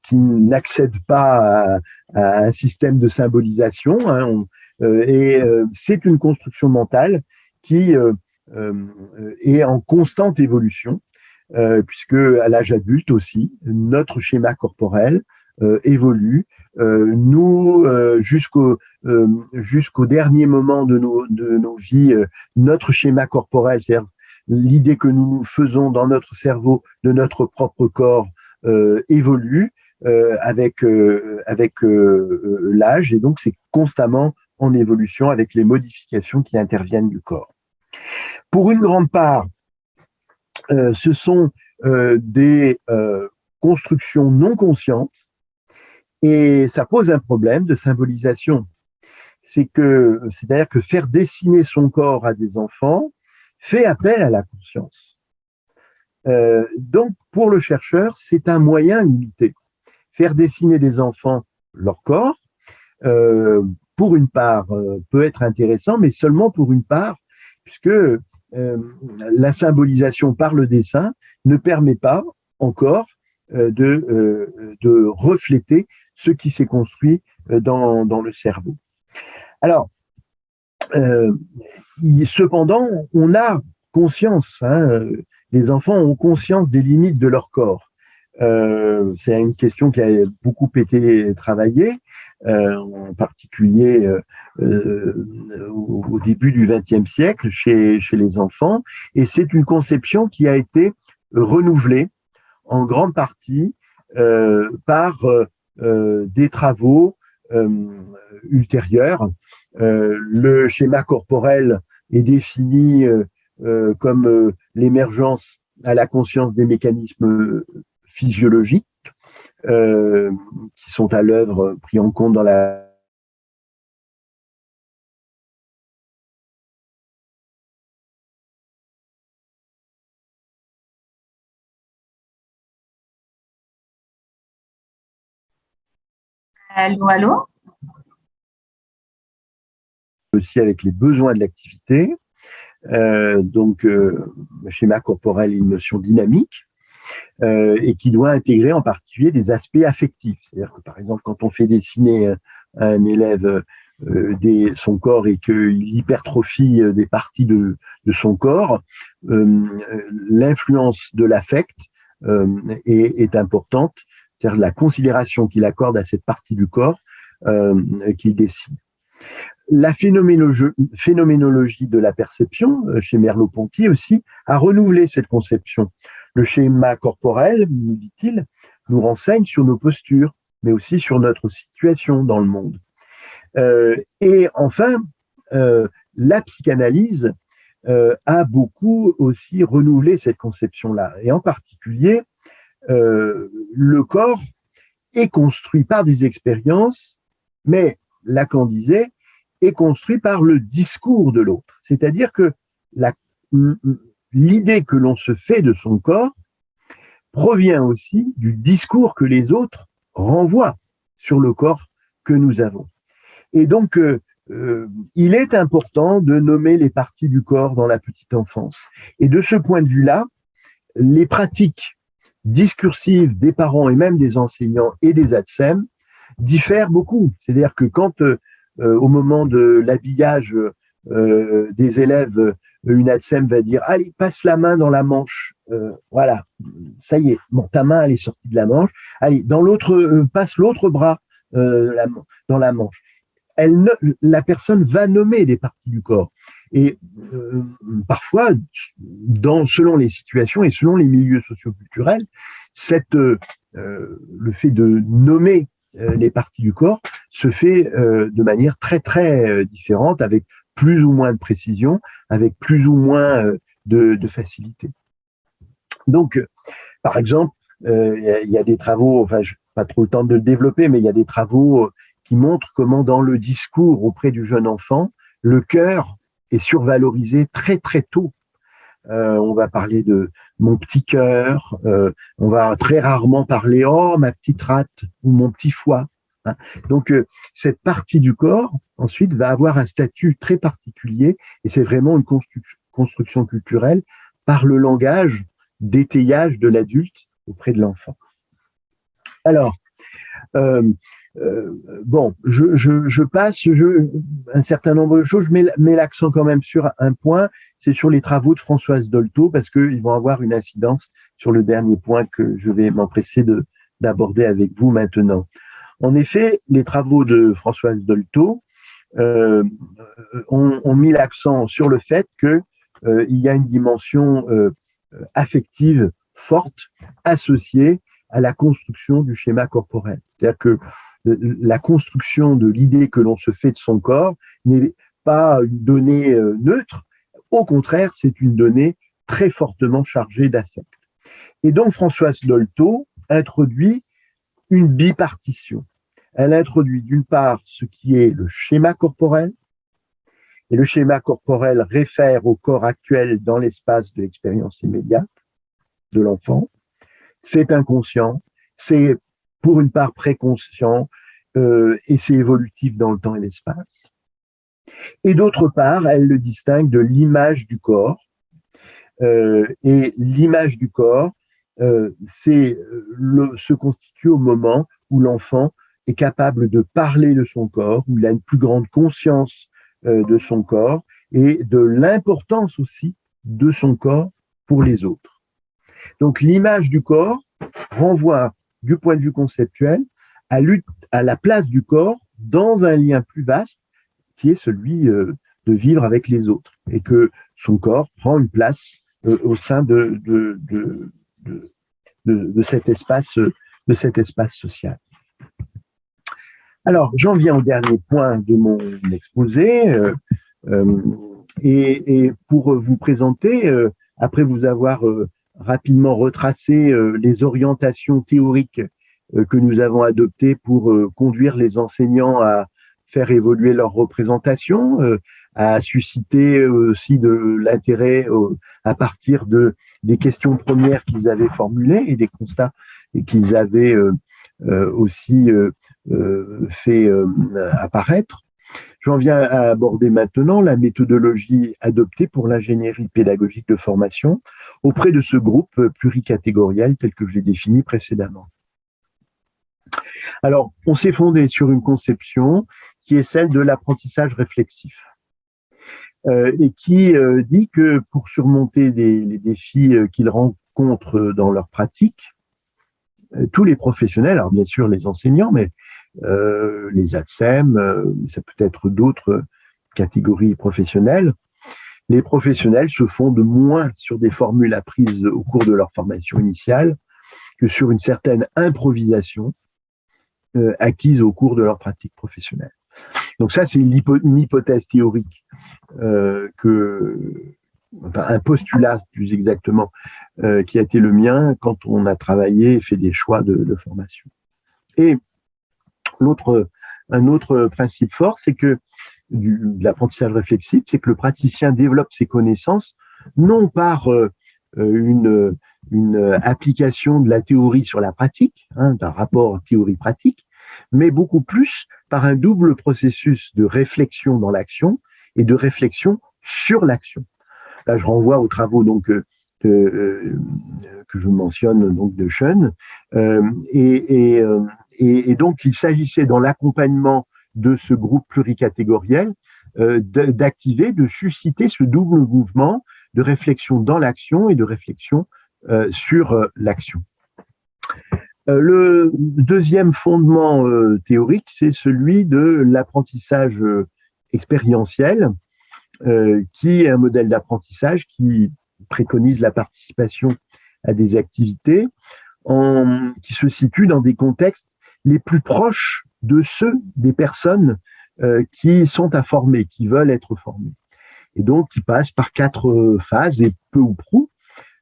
qui n'accède pas à un système de symbolisation, et c'est une construction mentale qui est en constante évolution, puisque à l'âge adulte aussi, notre schéma corporel évolue. Jusqu'au dernier moment de nos vies, notre schéma corporel, c'est-à-dire l'idée que nous faisons dans notre cerveau de notre propre corps, évolue avec l'âge, et donc c'est constamment en évolution avec les modifications qui interviennent du corps. Pour une grande part, ce sont des constructions non conscientes, et ça pose un problème de symbolisation. C'est-à-dire que faire dessiner son corps à des enfants fait appel à la conscience. Donc, pour le chercheur, c'est un moyen limité. Faire dessiner des enfants leur corps, pour une part, peut être intéressant, mais seulement pour une part, puisque la symbolisation par le dessin ne permet pas encore de refléter ce qui s'est construit dans le cerveau. Alors, cependant, on a conscience, les enfants ont conscience des limites de leur corps. C'est une question qui a beaucoup été travaillée, en particulier au début du XXe siècle chez les enfants, et c'est une conception qui a été renouvelée en grande partie par des travaux ultérieurs. Le schéma corporel est défini comme l'émergence à la conscience des mécanismes physiologiques qui sont à l'œuvre, pris en compte dans la Allô, allô? aussi avec les besoins de l'activité. Donc, le schéma corporel est une notion dynamique et qui doit intégrer en particulier des aspects affectifs. C'est-à-dire que, par exemple, quand on fait dessiner un élève son corps et qu'il hypertrophie des parties de son corps, l'influence de l'affect est importante, c'est-à-dire la considération qu'il accorde à cette partie du corps qu'il dessine. La phénoménologie de la perception, chez Merleau-Ponty aussi, a renouvelé cette conception. Le schéma corporel, nous dit-il, nous renseigne sur nos postures, mais aussi sur notre situation dans le monde. Et enfin, la psychanalyse a beaucoup aussi renouvelé cette conception-là. Et en particulier, le corps est construit par des expériences, mais Lacan disait, est construit par le discours de l'autre. C'est-à-dire que l'idée que l'on se fait de son corps provient aussi du discours que les autres renvoient sur le corps que nous avons. Et donc, il est important de nommer les parties du corps dans la petite enfance. Et de ce point de vue-là, les pratiques discursives des parents et même des enseignants et des ATSEM diffèrent beaucoup. C'est-à-dire que quand au moment de l'habillage des élèves, une ATSEM va dire « Allez, passe la main dans la manche. Voilà, ça y est, bon, ta main, elle est sortie de la manche. Allez, passe l'autre bras dans la manche. » La personne va nommer des parties du corps. Et parfois, selon les situations et selon les milieux socioculturels, le fait de nommer les parties du corps se fait de manière très très différente, avec plus ou moins de précision, avec plus ou moins de facilité. Donc, par exemple, il y a des travaux, enfin, je n'ai pas trop le temps de le développer, mais il y a des travaux qui montrent comment dans le discours auprès du jeune enfant, le cœur est survalorisé très très tôt. On va parler de mon petit cœur, on va très rarement parler oh ma petite rate ou mon petit foie. Hein. Donc cette partie du corps ensuite va avoir un statut très particulier et c'est vraiment une construction culturelle par le langage d'étayage de l'adulte auprès de l'enfant. Alors bon, je passe un certain nombre de choses, je mets l'accent quand même sur un point, c'est sur les travaux de Françoise Dolto, parce qu'ils vont avoir une incidence sur le dernier point que je vais m'empresser d'aborder avec vous maintenant. En effet, les travaux de Françoise Dolto ont mis l'accent sur le fait qu'il y a une dimension affective forte associée à la construction du schéma corporel. C'est-à-dire que la construction de l'idée que l'on se fait de son corps n'est pas une donnée neutre, au contraire, c'est une donnée très fortement chargée d'affect. Et donc, Françoise Dolto introduit une bipartition. Elle introduit d'une part ce qui est le schéma corporel, et le schéma corporel réfère au corps actuel dans l'espace de l'expérience immédiate de l'enfant. C'est inconscient, c'est pour une part préconscient, et c'est évolutif dans le temps et l'espace. Et d'autre part, elle le distingue de l'image du corps. Et l'image du corps, se constitue au moment où l'enfant est capable de parler de son corps, où il a une plus grande conscience de son corps et de l'importance aussi de son corps pour les autres. Donc l'image du corps renvoie, du point de vue conceptuel, à la place du corps dans un lien plus vaste qui est celui de vivre avec les autres, et que son corps prend une place au sein de cet espace social. Alors, j'en viens au dernier point de mon exposé, et pour vous présenter, après vous avoir rapidement retracé les orientations théoriques que nous avons adoptées pour conduire les enseignants à faire évoluer leur représentation, à susciter aussi de l'intérêt à partir des questions premières qu'ils avaient formulées et des constats qu'ils avaient aussi fait apparaître. J'en viens à aborder maintenant la méthodologie adoptée pour l'ingénierie pédagogique de formation auprès de ce groupe pluricatégoriel tel que je l'ai défini précédemment. Alors, on s'est fondé sur une conception qui est celle de l'apprentissage réflexif, et qui dit que pour surmonter les défis qu'ils rencontrent dans leur pratique, tous les professionnels, alors bien sûr les enseignants, mais les ATSEM, ça peut être d'autres catégories professionnelles, les professionnels se fondent moins sur des formules apprises au cours de leur formation initiale que sur une certaine improvisation acquise au cours de leur pratique professionnelle. Donc ça, c'est une hypothèse théorique, un postulat plus exactement, qui a été le mien quand on a travaillé et fait des choix de formation. Et un autre principe fort, c'est que de l'apprentissage réflexif, c'est que le praticien développe ses connaissances non par une application de la théorie sur la pratique, d'un rapport théorie-pratique, mais beaucoup plus par un double processus de réflexion dans l'action et de réflexion sur l'action. Là, je renvoie aux travaux donc que je mentionne donc de Schoen, et donc il s'agissait dans l'accompagnement de ce groupe pluricatégoriel d'activer, de susciter ce double mouvement de réflexion dans l'action et de réflexion sur l'action. Le deuxième fondement théorique, c'est celui de l'apprentissage expérientiel, qui est un modèle d'apprentissage qui préconise la participation à des activités qui se situent dans des contextes les plus proches de ceux des personnes qui sont à former, qui veulent être formées. Et donc, qui passent par 4 phases, et peu ou prou,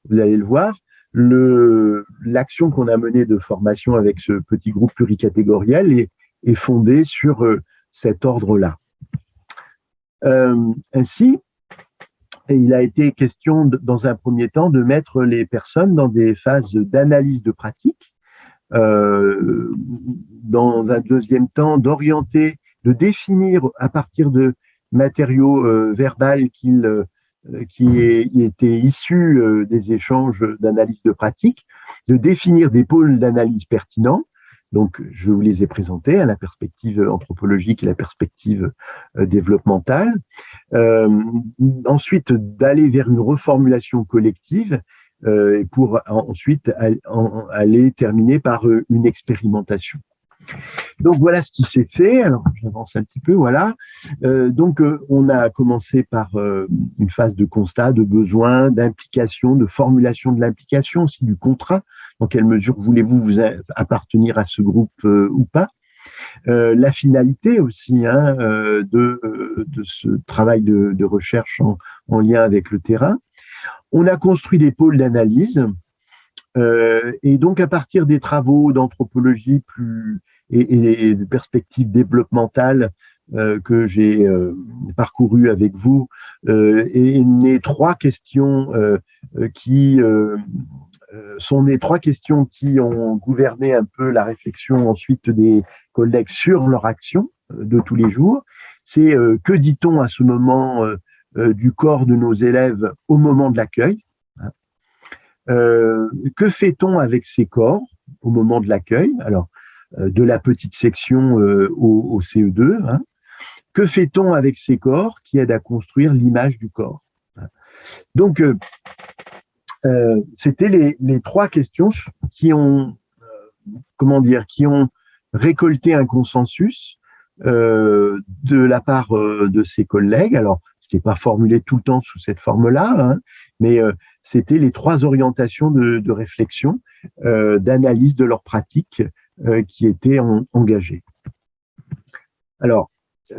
vous allez le voir, l'action qu'on a menée de formation avec ce petit groupe pluricatégoriel est fondée sur cet ordre-là. Ainsi, il a été question, dans un premier temps, de mettre les personnes dans des phases d'analyse de pratique, dans un deuxième temps, d'orienter, de définir à partir de matériaux verbaux qui étaient issus des échanges d'analyse de pratique, de définir des pôles d'analyse pertinents. Donc, je vous les ai présentés, la perspective anthropologique et la perspective développementale. Ensuite, d'aller vers une reformulation collective et pour ensuite aller terminer par une expérimentation. Donc voilà ce qui s'est fait. Alors j'avance un petit peu, voilà. On a commencé par une phase de constat, de besoin, d'implication, de formulation de l'implication, aussi du contrat. Dans quelle mesure voulez-vous vous appartenir à ce groupe ou pas? La finalité aussi de ce travail de recherche en lien avec le terrain. On a construit des pôles d'analyse et donc à partir des travaux d'anthropologie et de perspectives développementales que j'ai parcouru avec vous, et les trois questions qui sont les trois questions qui ont gouverné un peu la réflexion ensuite des collègues sur leur action de tous les jours. C'est que dit-on à ce moment du corps de nos élèves au moment de l'accueil? Que fait-on avec ces corps au moment de l'accueil? Alors, de la petite section au CE2. Que fait-on avec ces corps qui aident à construire l'image du corps? Donc, c'était les trois questions qui ont, qui ont récolté un consensus de la part de ses collègues. Alors, ce n'était pas formulé tout le temps sous cette forme-là, mais c'était les trois orientations de réflexion, d'analyse de leurs pratiques qui étaient engagées. Alors,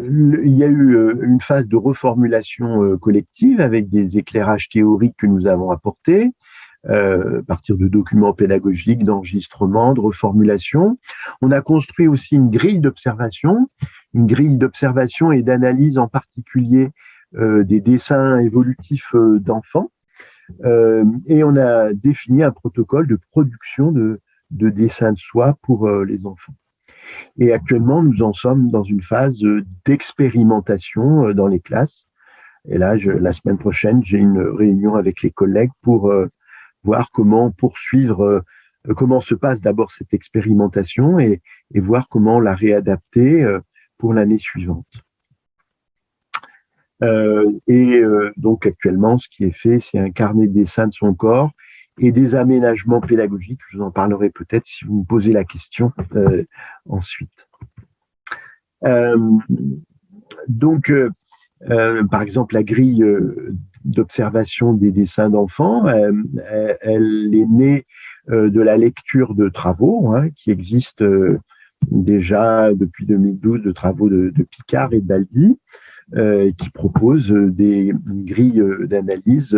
il y a eu une phase de reformulation collective avec des éclairages théoriques que nous avons apportés, à partir de documents pédagogiques, d'enregistrements, de reformulation. On a construit aussi une grille d'observation et d'analyse en particulier des dessins évolutifs d'enfants. Et on a défini un protocole de production de dessins de soi pour les enfants. Et actuellement, nous en sommes dans une phase d'expérimentation dans les classes. Et là, la semaine prochaine, j'ai une réunion avec les collègues pour voir comment poursuivre, comment se passe d'abord cette expérimentation et voir comment la réadapter pour l'année suivante. Donc actuellement, ce qui est fait, c'est un carnet de dessin de son corps et des aménagements pédagogiques. Je vous en parlerai peut-être si vous me posez la question ensuite. Par exemple, la grille d'observation des dessins d'enfants, elle est née de la lecture de travaux qui existent déjà depuis 2012, de travaux de Picard et de Baldi, qui proposent des grilles d'analyse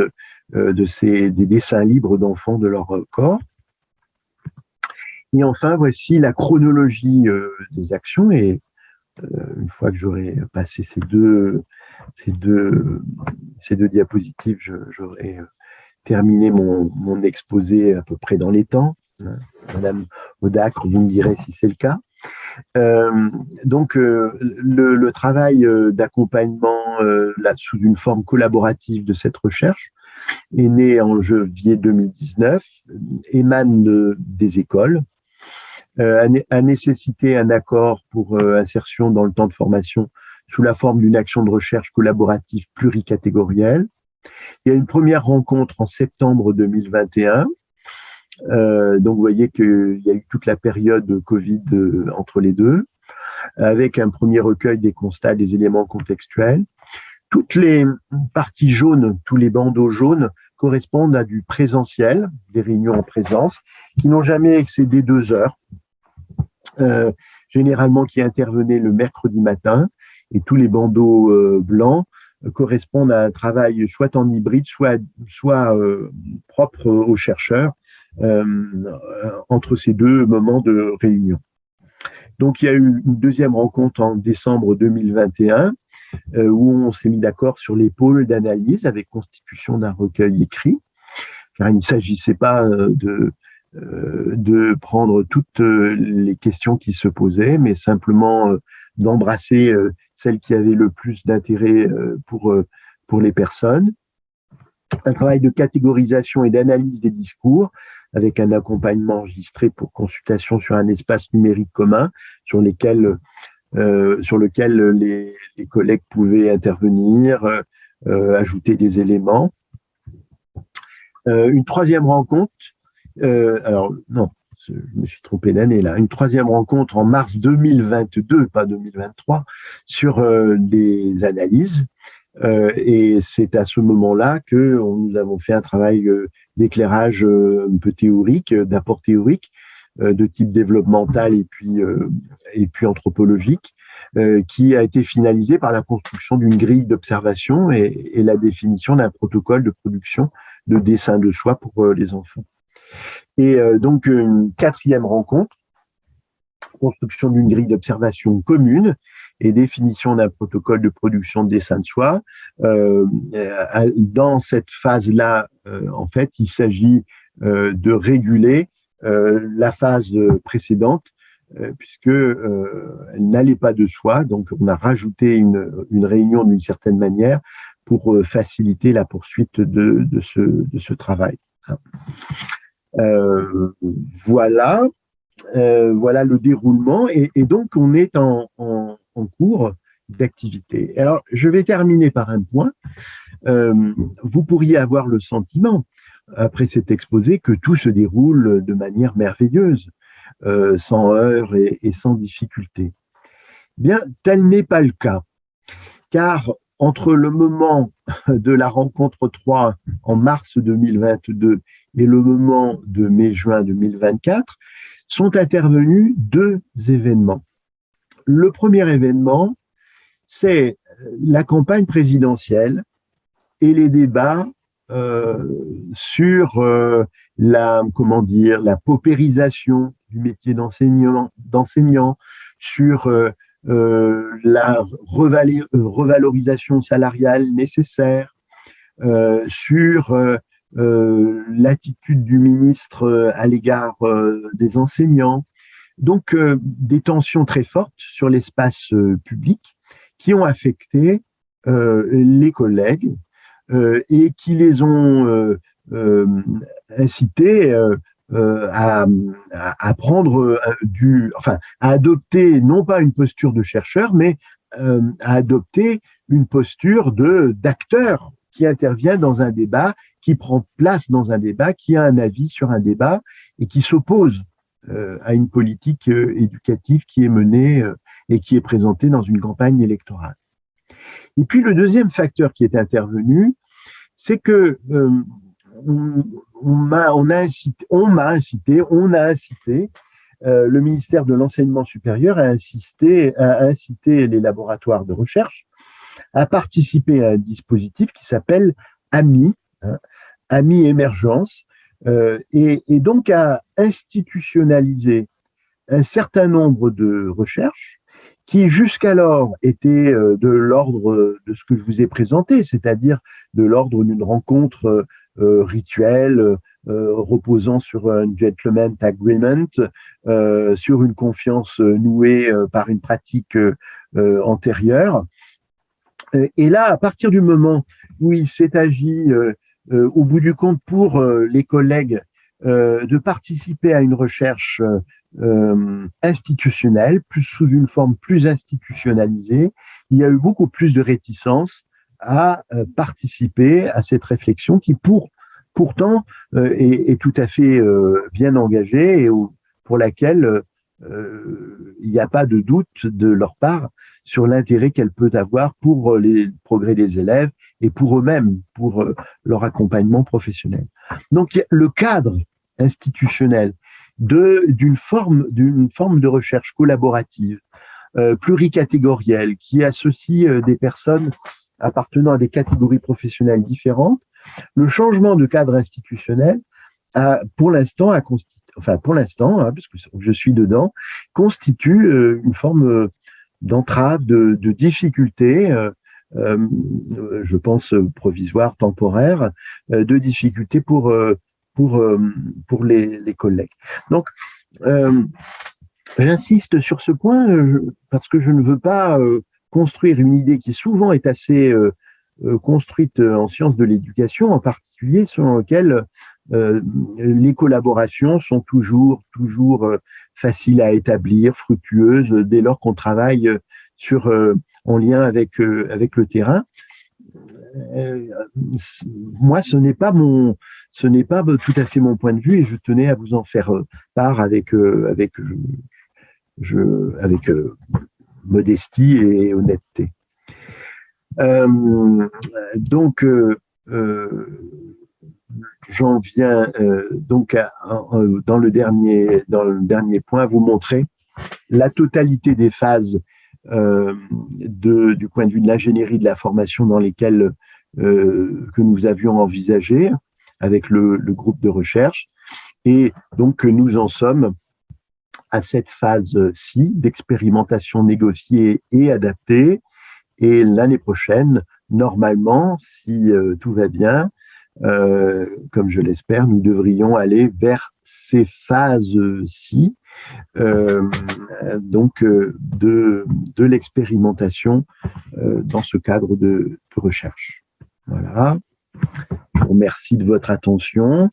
des dessins libres d'enfants de leur corps. Et enfin, voici la chronologie des actions. Et une fois que j'aurai passé ces deux diapositives, j'aurai terminé mon exposé à peu près dans les temps. Madame Audacre, vous me direz si c'est le cas. Le travail d'accompagnement sous une forme collaborative de cette recherche est né en janvier 2019, émane des écoles, a nécessité un accord pour insertion dans le temps de formation sous la forme d'une action de recherche collaborative pluricatégorielle. Il y a une première rencontre en septembre 2021. Donc, vous voyez qu'il y a eu toute la période de Covid entre les deux, avec un premier recueil des constats, des éléments contextuels. Toutes les parties jaunes, tous les bandeaux jaunes correspondent à du présentiel, des réunions en présence, qui n'ont jamais excédé 2 heures, généralement qui intervenaient le mercredi matin, et tous les bandeaux blancs correspondent à un travail soit en hybride, soit propre aux chercheurs, entre ces deux moments de réunion. Donc, il y a eu une deuxième rencontre en décembre 2021 où on s'est mis d'accord sur les pôles d'analyse avec constitution d'un recueil écrit, car il ne s'agissait pas de prendre toutes les questions qui se posaient, mais simplement d'embrasser celles qui avaient le plus d'intérêt pour les personnes. Un travail de catégorisation et d'analyse des discours avec un accompagnement enregistré pour consultation sur un espace numérique commun sur lequel les collègues pouvaient intervenir, ajouter des éléments. Une troisième rencontre, alors non, je me suis trompé d'année là, une troisième rencontre en mars 2022, pas 2023, sur des analyses. Et c'est à ce moment-là que nous avons fait un travail d'éclairage un peu théorique, d'apport théorique, de type développemental et puis anthropologique, qui a été finalisé par la construction d'une grille d'observation et la définition d'un protocole de production de dessin de soi pour les enfants. Et donc une quatrième rencontre, construction d'une grille d'observation commune et définition d'un protocole de production de dessin de soi. Dans cette phase-là, en fait, il s'agit de réguler la phase précédente, puisque elle n'allait pas de soi. Donc, on a rajouté une réunion d'une certaine manière pour faciliter la poursuite de ce travail. Voilà. Voilà le déroulement et donc on est en cours d'activité. Alors je vais terminer par un point. Vous pourriez avoir le sentiment après cet exposé que tout se déroule de manière merveilleuse, sans heurts et sans difficulté. Bien, tel n'est pas le cas, car entre le moment de la rencontre 3 en mars 2022 et le moment de mai-juin 2024, sont intervenus deux événements. Le premier événement, c'est la campagne présidentielle et les débats sur la paupérisation du métier d'enseignant, sur la revalorisation salariale nécessaire, sur l'attitude du ministre à l'égard des enseignants. Donc, des tensions très fortes sur l'espace public qui ont affecté les collègues et qui les ont incités à prendre à adopter non pas une posture de chercheur, mais à adopter une posture d'acteur qui intervient dans un débat, qui prend place dans un débat, qui a un avis sur un débat et qui s'oppose à une politique éducative qui est menée et qui est présentée dans une campagne électorale. Et puis le deuxième facteur qui est intervenu, c'est que on a incité, le ministère de l'Enseignement supérieur a incité les laboratoires de recherche à participer à un dispositif qui s'appelle AMI, AMI Émergence, et donc à institutionnaliser un certain nombre de recherches qui jusqu'alors étaient de l'ordre de ce que je vous ai présenté, c'est-à-dire de l'ordre d'une rencontre rituelle reposant sur un gentleman agreement, sur une confiance nouée par une pratique antérieure. Et là, à partir du moment où il s'est agi, au bout du compte, pour les collègues, de participer à une recherche institutionnelle, plus sous une forme plus institutionnalisée, il y a eu beaucoup plus de réticence à participer à cette réflexion qui, pourtant, est tout à fait bien engagée et pour laquelle il n'y a pas de doute de leur part sur l'intérêt qu'elle peut avoir pour les progrès des élèves et pour eux-mêmes, pour leur accompagnement professionnel. Donc, le cadre institutionnel d'une forme de recherche collaborative, pluricatégorielle, qui associe des personnes appartenant à des catégories professionnelles différentes, le changement de cadre institutionnel pour l'instant, puisque je suis dedans, constitue une forme d'entrave, de difficulté, je pense provisoire, temporaire, de difficulté pour les collègues. Donc, j'insiste sur ce point parce que je ne veux pas construire une idée qui souvent est assez construite en sciences de l'éducation, en particulier selon laquelle les collaborations sont toujours faciles à établir, fructueuses, dès lors qu'on travaille en lien avec le terrain. moi, ce n'est pas tout à fait mon point de vue, et je tenais à vous en faire part avec modestie et honnêteté. Donc, j'en viens donc dans le dernier point, à vous montrer la totalité des phases du point de vue de l'ingénierie de la formation dans lesquelles que nous avions envisagé avec le groupe de recherche. Et donc, nous en sommes à cette phase-ci d'expérimentation négociée et adaptée. Et l'année prochaine, normalement, si tout va bien, comme je l'espère, nous devrions aller vers ces phases-ci, donc de l'expérimentation dans ce cadre de recherche. Voilà. Je vous remercie de votre attention.